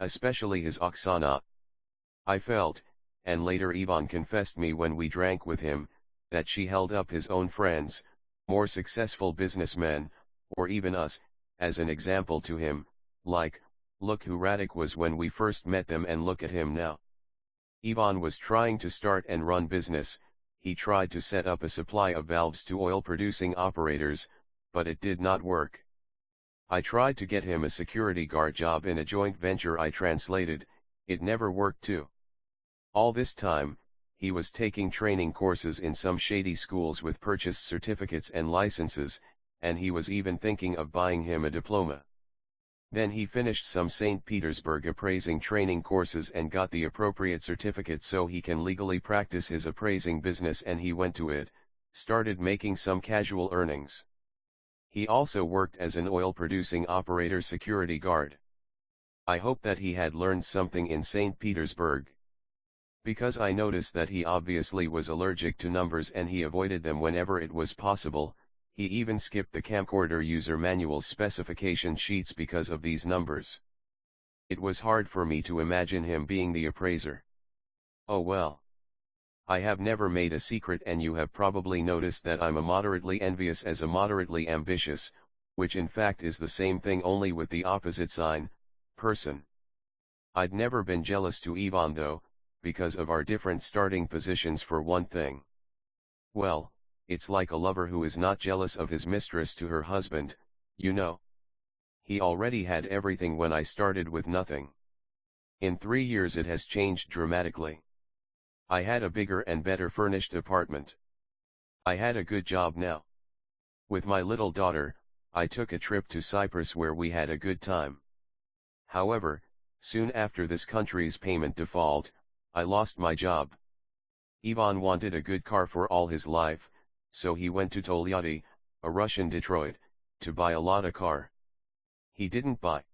Especially his Oksana. I felt, and later Ivan confessed me when we drank with him, that she held up his own friends, more successful businessmen, or even us, as an example to him, like, look who Radek was when we first met them and look at him now. Ivan was trying to start and run business. He tried to set up a supply of valves to oil-producing operators, but it did not work. I tried to get him a security guard job in a joint venture I translated, it never worked too. All this time, he was taking training courses in some shady schools with purchased certificates and licenses, and he was even thinking of buying him a diploma. Then he finished some St. Petersburg appraising training courses and got the appropriate certificate so he can legally practice his appraising business, and he went to it, started making some casual earnings. He also worked as an oil-producing operator security guard. I hope that he had learned something in St. Petersburg. Because I noticed that he obviously was allergic to numbers and he avoided them whenever it was possible. He even skipped the camcorder user manual specification sheets because of these numbers. It was hard for me to imagine him being the appraiser. Oh well. I have never made a secret, and you have probably noticed that I'm a moderately envious as a moderately ambitious, which in fact is the same thing only with the opposite sign, person. I'd never been jealous to Ivan though, because of our different starting positions for one thing. Well, it's like a lover who is not jealous of his mistress to her husband, you know. He already had everything when I started with nothing. In 3 years it has changed dramatically. I had a bigger and better furnished apartment. I had a good job now. With my little daughter, I took a trip to Cyprus where we had a good time. However, soon after this country's payment default, I lost my job. Ivan wanted a good car for all his life, so he went to Tolyatti, a Russian Detroit, to buy a Lada car. He didn't buy.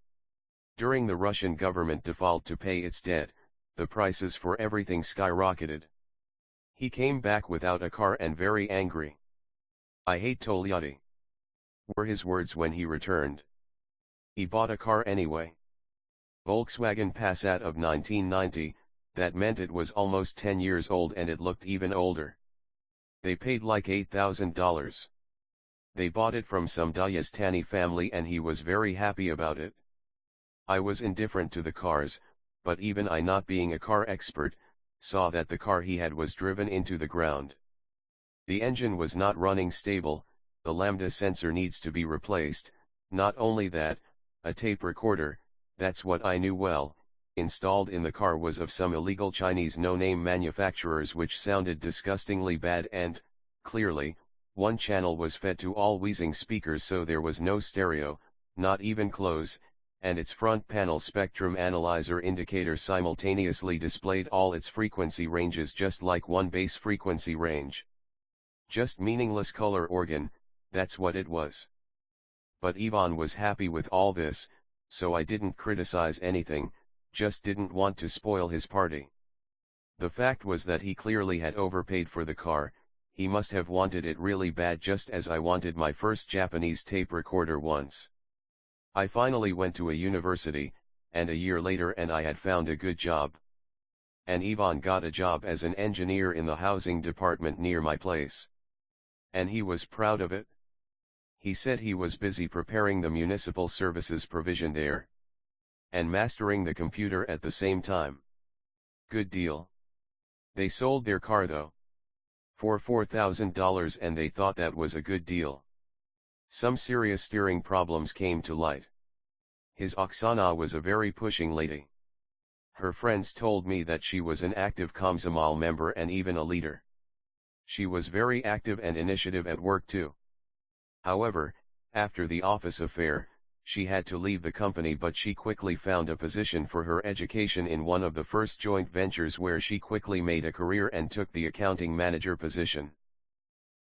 During the Russian government default to pay its debt, the prices for everything skyrocketed. He came back without a car and very angry. "I hate Tolyatti," were his words when he returned. He bought a car anyway. Volkswagen Passat of 1990, that meant it was almost 10 years old and it looked even older. They paid like $8,000. They bought it from some Dagestani family and he was very happy about it. I was indifferent to the cars, but even I, not being a car expert, saw that the car he had was driven into the ground. The engine was not running stable, the lambda sensor needs to be replaced, not only that, a tape recorder, that's what I knew well, installed in the car was of some illegal Chinese no-name manufacturers which sounded disgustingly bad and, clearly, one channel was fed to all wheezing speakers so there was no stereo, not even close, and its front panel spectrum analyzer indicator simultaneously displayed all its frequency ranges just like one bass frequency range. Just meaningless color organ, that's what it was. But Ivan was happy with all this, so I didn't criticize anything, just didn't want to spoil his party. The fact was that he clearly had overpaid for the car, he must have wanted it really bad just as I wanted my first Japanese tape recorder once. I finally went to a university, and a year later and I had found a good job. And Ivan got a job as an engineer in the housing department near my place. And he was proud of it. He said he was busy preparing the municipal services provision there. And mastering the computer at the same time. Good deal. They sold their car though. For $4,000 and they thought that was a good deal. Some serious steering problems came to light. His Oksana was a very pushing lady. Her friends told me that she was an active Komsomol member and even a leader. She was very active and initiative at work too. However, after the office affair, she had to leave the company but she quickly found a position for her education in one of the first joint ventures where she quickly made a career and took the accounting manager position.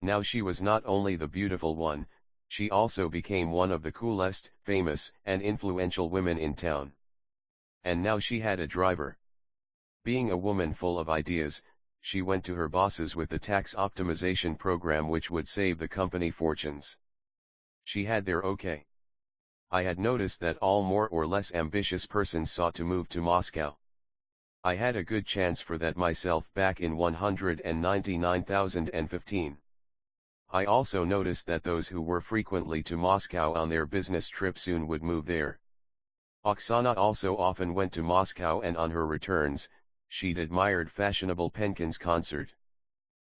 Now she was not only the beautiful one, she also became one of the coolest, famous, and influential women in town. And now she had a driver. Being a woman full of ideas, she went to her bosses with the tax optimization program which would save the company fortunes. She had their okay. I had noticed that all more or less ambitious persons sought to move to Moscow. I had a good chance for that myself back in 199,015. I also noticed that those who were frequently to Moscow on their business trip soon would move there. Oksana also often went to Moscow and on her returns, she'd admired fashionable Penkin's concert.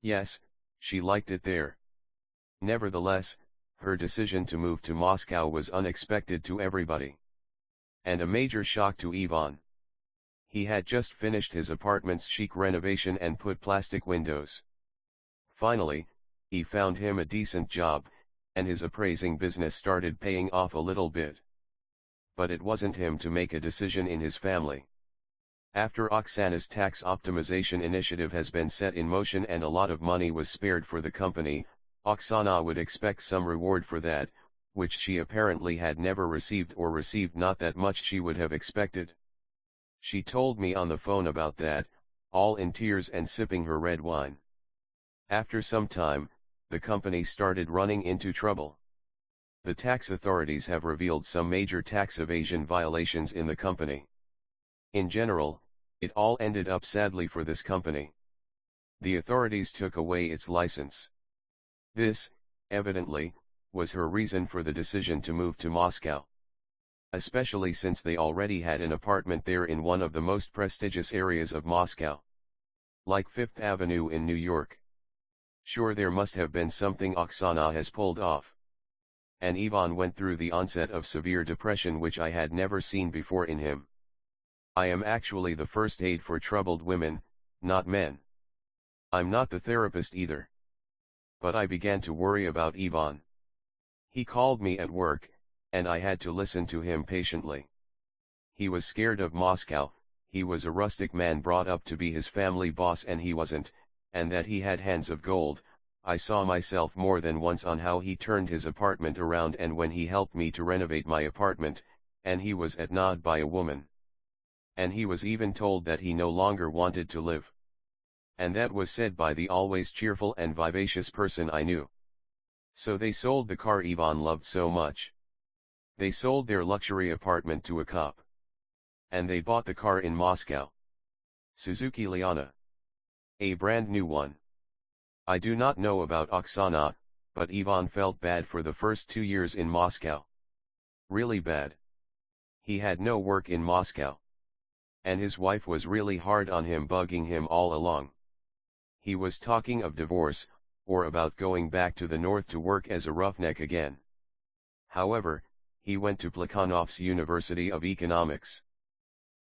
Yes, she liked it there. Nevertheless, her decision to move to Moscow was unexpected to everybody. And a major shock to Ivan. He had just finished his apartment's chic renovation and put plastic windows. Finally, he found him a decent job, and his appraising business started paying off a little bit. But it wasn't him to make a decision in his family. After Oksana's tax optimization initiative has been set in motion and a lot of money was spared for the company, Oksana would expect some reward for that, which she apparently had never received or received not that much she would have expected. She told me on the phone about that, all in tears and sipping her red wine. After some time, the company started running into trouble. The tax authorities have revealed some major tax evasion violations in the company. In general, it all ended up sadly for this company. The authorities took away its license. This, evidently, was her reason for the decision to move to Moscow. Especially since they already had an apartment there in one of the most prestigious areas of Moscow. Like Fifth Avenue in New York. Sure, there must have been something Oksana has pulled off. and Ivan went through the onset of severe depression which I had never seen before in him. I am actually the first aid for troubled women, not men. I'm not the therapist either. But I began to worry about Ivan. He called me at work, and I had to listen to him patiently. He was scared of Moscow. He was a rustic man brought up to be his family boss, and he wasn't, and that he had hands of gold. I saw myself more than once on how he turned his apartment around, and when he helped me to renovate my apartment, and he was admired by a woman. And he was even told that he no longer wanted to live. And that was said by the always cheerful and vivacious person I knew. So they sold the car Ivan loved so much. They sold their luxury apartment to a cop. And they bought the car in Moscow. Suzuki Liana. A brand new one. I do not know about Oksana, but Ivan felt bad for the first 2 years in Moscow. Really bad. He had no work in Moscow. And his wife was really hard on him, bugging him all along. He was talking of divorce, or about going back to the north to work as a roughneck again. However, he went to Plekhanov's University of Economics.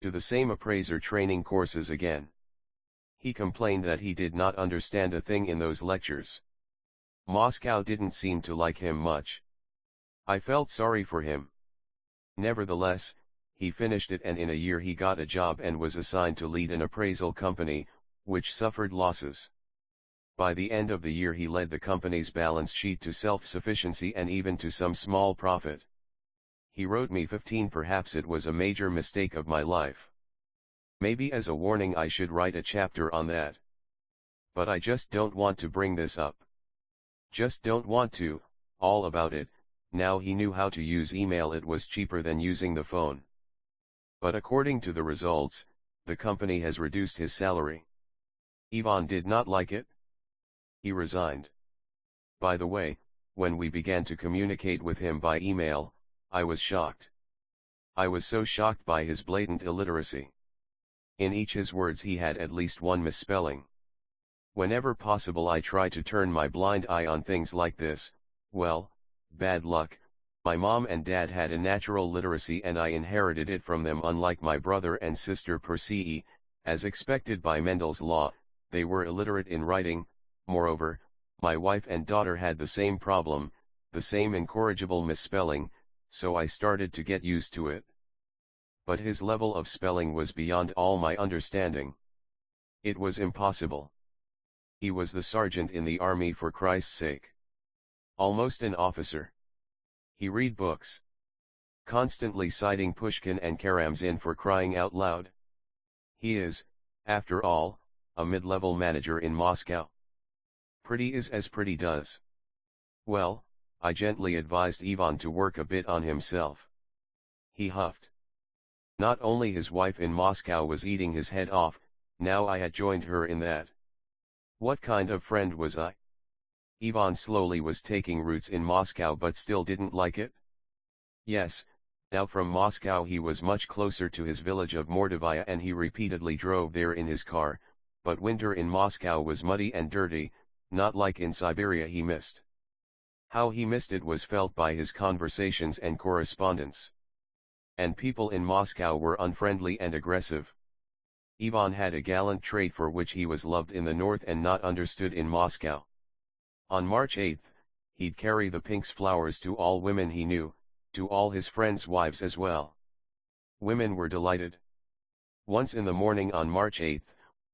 To the same appraiser training courses again. He complained that he did not understand a thing in those lectures. Moscow didn't seem to like him much. I felt sorry for him. Nevertheless, he finished it, and in a year he got a job and was assigned to lead an appraisal company, which suffered losses. By the end of the year he led the company's balance sheet to self-sufficiency and even to some small profit. He wrote me 15. Perhaps it was a major mistake of my life. Maybe as a warning I should write a chapter on that. But I just don't want to bring this up. Just don't want to, all about it. Now he knew how to use email. It was cheaper than using the phone. But according to the results, the company has reduced his salary. Ivan did not like it. He resigned. By the way, when we began to communicate with him by email, I was shocked. I was so shocked by his blatant illiteracy. In each his words he had at least one misspelling. Whenever possible I try to turn my blind eye on things like this. Well, bad luck. My mom and dad had a natural literacy and I inherited it from them. Unlike my brother and sister Persei, as expected by Mendel's law, they were illiterate in writing. Moreover, my wife and daughter had the same problem, the same incorrigible misspelling, so I started to get used to it. But his level of spelling was beyond all my understanding. It was impossible. He was the sergeant in the army, for Christ's sake. Almost an officer. He read books. Constantly citing Pushkin and Karamzin, for crying out loud. He is, after all, a mid-level manager in Moscow. Pretty is as pretty does. Well, I gently advised Ivan to work a bit on himself. He huffed. Not only his wife in Moscow was eating his head off, now I had joined her in that. What kind of friend was I? Ivan slowly was taking roots in Moscow but still didn't like it. Yes, now from Moscow he was much closer to his village of Mordovaya and he repeatedly drove there in his car, but winter in Moscow was muddy and dirty, not like in Siberia. He missed. How he missed it was felt by his conversations and correspondence. And people in Moscow were unfriendly and aggressive. Ivan had a gallant trait for which he was loved in the north and not understood in Moscow. On March 8, he'd carry the pinks flowers to all women he knew, to all his friends' wives as well. Women were delighted. Once in the morning on March 8,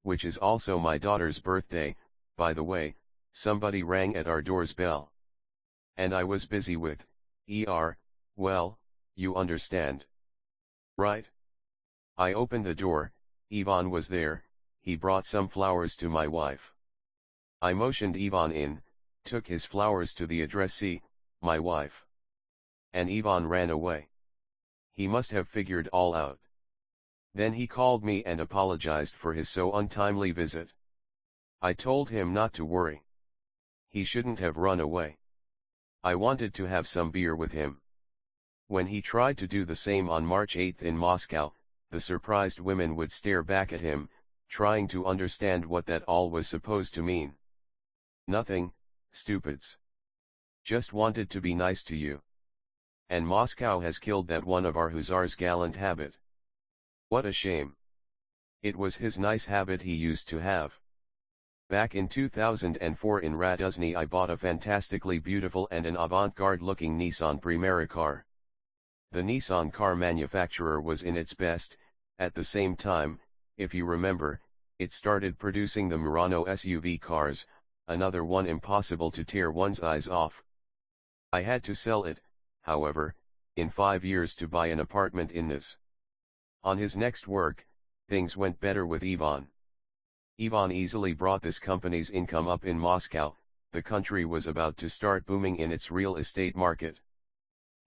which is also my daughter's birthday, by the way, somebody rang at our door's bell. And I was busy with, well, you understand. Right? I opened the door. Ivan was there. He brought some flowers to my wife. I motioned Ivan in, took his flowers to the addressee, my wife. And Ivan ran away. He must have figured all out. Then he called me and apologized for his so untimely visit. I told him not to worry. He shouldn't have run away. I wanted to have some beer with him. When he tried to do the same on March 8 in Moscow, the surprised women would stare back at him, trying to understand what that all was supposed to mean. Nothing, stupids. Just wanted to be nice to you. And Moscow has killed that one of our hussars' gallant habit. What a shame. It was his nice habit he used to have. Back in 2004 in Raduzny I bought a fantastically beautiful and an avant-garde looking Nissan Primera car. The Nissan car manufacturer was in its best. At the same time, if you remember, it started producing the Murano SUV cars, another one impossible to tear one's eyes off. I had to sell it, however, in 5 years to buy an apartment in Nice. On his next work, things went better with Ivan. Ivan easily brought this company's income up in Moscow. The country was about to start booming in its real estate market.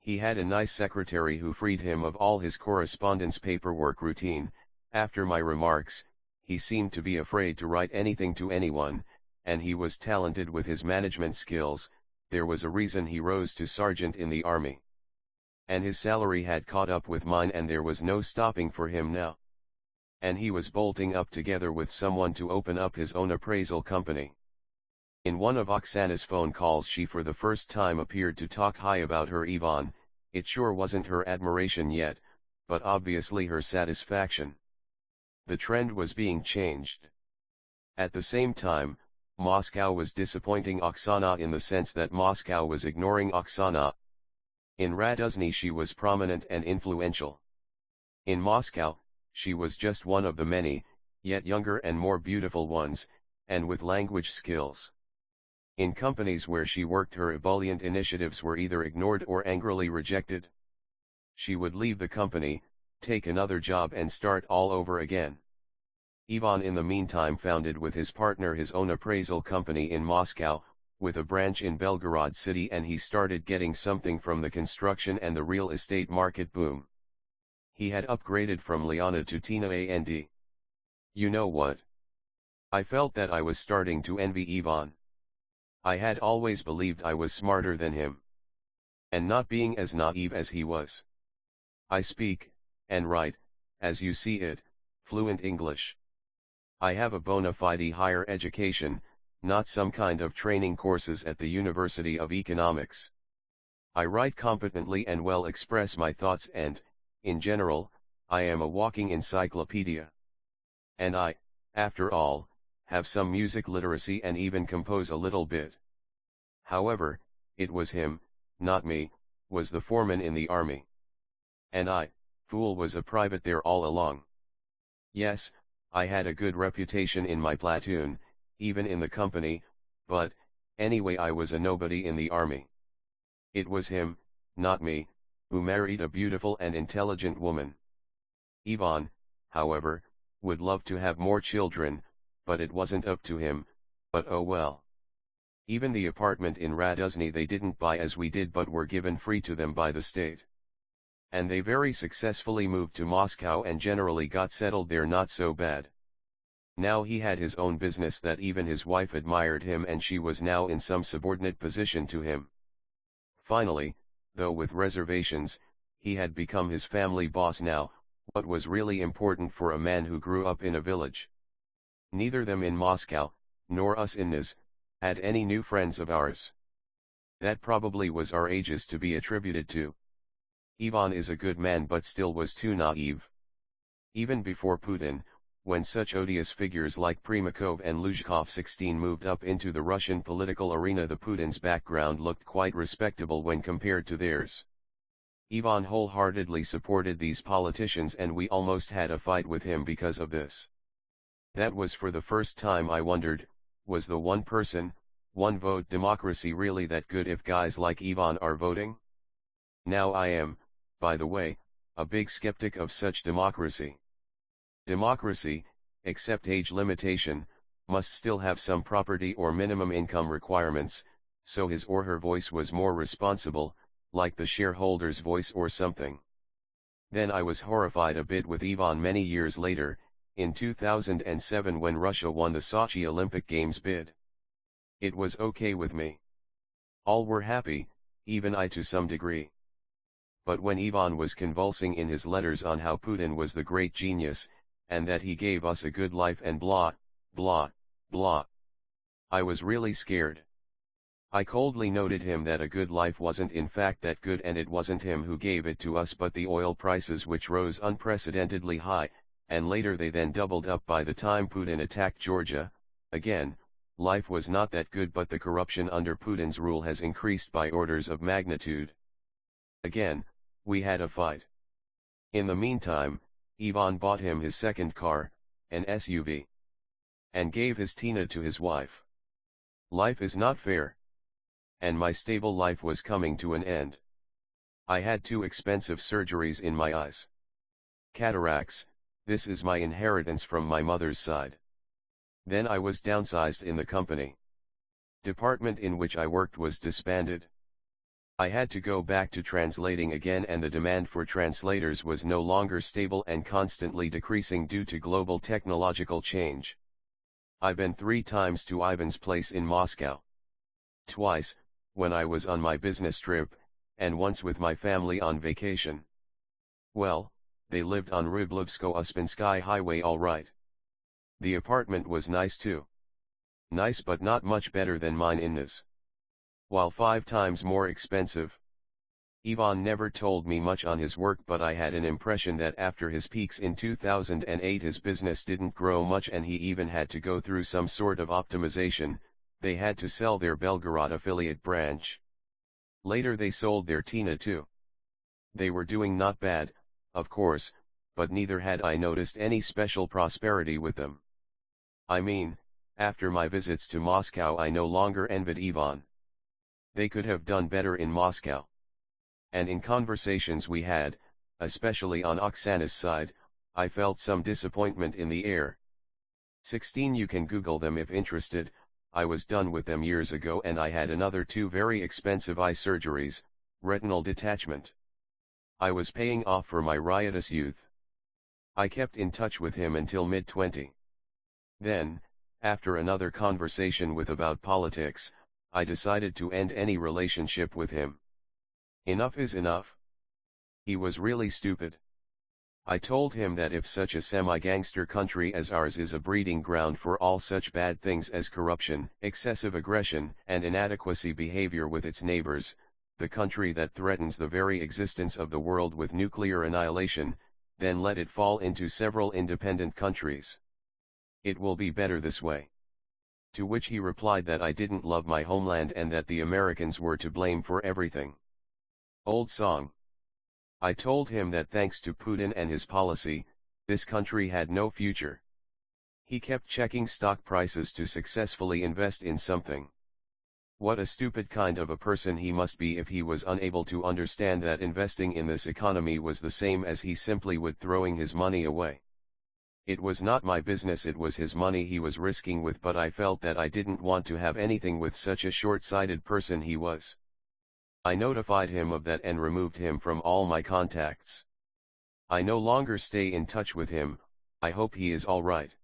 He had a nice secretary who freed him of all his correspondence paperwork routine. After my remarks, he seemed to be afraid to write anything to anyone, and he was talented with his management skills. There was a reason he rose to sergeant in the army. And his salary had caught up with mine and there was no stopping for him now. And he was bolting up together with someone to open up his own appraisal company. In one of Oksana's phone calls she for the first time appeared to talk high about her Ivan. It sure wasn't her admiration yet, but obviously her satisfaction. The trend was being changed. At the same time, Moscow was disappointing Oksana in the sense that Moscow was ignoring Oksana. In Raduzny she was prominent and influential. In Moscow, she was just one of the many, yet younger and more beautiful ones, and with language skills. In companies where she worked her ebullient initiatives were either ignored or angrily rejected. She would leave the company, take another job and start all over again. Ivan in the meantime founded with his partner his own appraisal company in Moscow, with a branch in Belgorod city, and he started getting something from the construction and the real estate market boom. He had upgraded from Leonid to Tina and. You know what? I felt that I was starting to envy Ivan. I had always believed I was smarter than him. And not being as naive as he was. I speak, and write, as you see it, fluent English. I have a bona fide higher education, not some kind of training courses at the University of Economics. I write competently and well express my thoughts and, in general, I am a walking encyclopedia. And I, after all, have some music literacy and even compose a little bit. However, it was him, not me, was the foreman in the army. And I, fool, was a private there all along. Yes, I had a good reputation in my platoon, even in the company, but, anyway, I was a nobody in the army. It was him, not me, who married a beautiful and intelligent woman. Ivan, however, would love to have more children, but it wasn't up to him, but oh well. Even the apartment in Raduzny they didn't buy as we did but were given free to them by the state. And they very successfully moved to Moscow and generally got settled there not so bad. Now he had his own business that even his wife admired him and she was now in some subordinate position to him. Finally, though with reservations, he had become his family boss now, what was really important for a man who grew up in a village. Neither them in Moscow, nor us in Niz, had any new friends of ours. That probably was our ages to be attributed to. Ivan is a good man but still was too naive. Even before Putin, when such odious figures like Primakov and Luzhkov 16 moved up into the Russian political arena, the Putin's background looked quite respectable when compared to theirs. Ivan wholeheartedly supported these politicians and we almost had a fight with him because of this. That was for the first time I wondered, was the one person, one vote democracy really that good if guys like Ivan are voting? Now I am, by the way, a big skeptic of such democracy. Democracy, except age limitation, must still have some property or minimum income requirements, so his or her voice was more responsible, like the shareholder's voice or something. Then I was horrified a bit with Ivan many years later, in 2007 when Russia won the Sochi Olympic Games bid. It was okay with me. All were happy, even I to some degree. But when Ivan was convulsing in his letters on how Putin was the great genius, and that he gave us a good life and blah, blah, blah, I was really scared. I coldly noted him that a good life wasn't in fact that good, and it wasn't him who gave it to us but the oil prices, which rose unprecedentedly high, and later they then doubled up by the time Putin attacked Georgia. Again, life was not that good, but the corruption under Putin's rule has increased by orders of magnitude. Again, we had a fight. In the meantime, Ivan bought him his second car, an SUV, and gave his Tina to his wife. Life is not fair. And my stable life was coming to an end. I had 2 expensive surgeries in my eyes. Cataracts, this is my inheritance from my mother's side. Then I was downsized in the company. Department in which I worked was disbanded. I had to go back to translating again, and the demand for translators was no longer stable and constantly decreasing due to global technological change. I've been 3 times to Ivan's place in Moscow. Twice, when I was on my business trip, and once with my family on vacation. Well, they lived on Ryblovsko-Uspensky Highway all right. The apartment was nice too. Nice, but not much better than mine in Nice. While 5 times more expensive. Ivan never told me much on his work, but I had an impression that after his peaks in 2008 his business didn't grow much, and he even had to go through some sort of optimization. They had to sell their Belgorod affiliate branch. Later they sold their Tina too. They were doing not bad, of course, but neither had I noticed any special prosperity with them. I mean, after my visits to Moscow I no longer envied Ivan. They could have done better in Moscow. And in conversations we had, especially on Oksana's side, I felt some disappointment in the air. 16 You can Google them if interested. I was done with them years ago, and I had another 2 very expensive eye surgeries, retinal detachment. I was paying off for my riotous youth. I kept in touch with him until mid-20. Then, after another conversation with about politics, I decided to end any relationship with him. Enough is enough. He was really stupid. I told him that if such a semi-gangster country as ours is a breeding ground for all such bad things as corruption, excessive aggression, and inadequacy behavior with its neighbors, the country that threatens the very existence of the world with nuclear annihilation, then let it fall into several independent countries. It will be better this way. To which he replied that I didn't love my homeland and that the Americans were to blame for everything. Old song. I told him that thanks to Putin and his policy, this country had no future. He kept checking stock prices to successfully invest in something. What a stupid kind of a person he must be if he was unable to understand that investing in this economy was the same as he simply would throwing his money away. It was not my business, it was his money he was risking with, but I felt that I didn't want to have anything with such a short-sighted person he was. I notified him of that and removed him from all my contacts. I no longer stay in touch with him. I hope he is all right.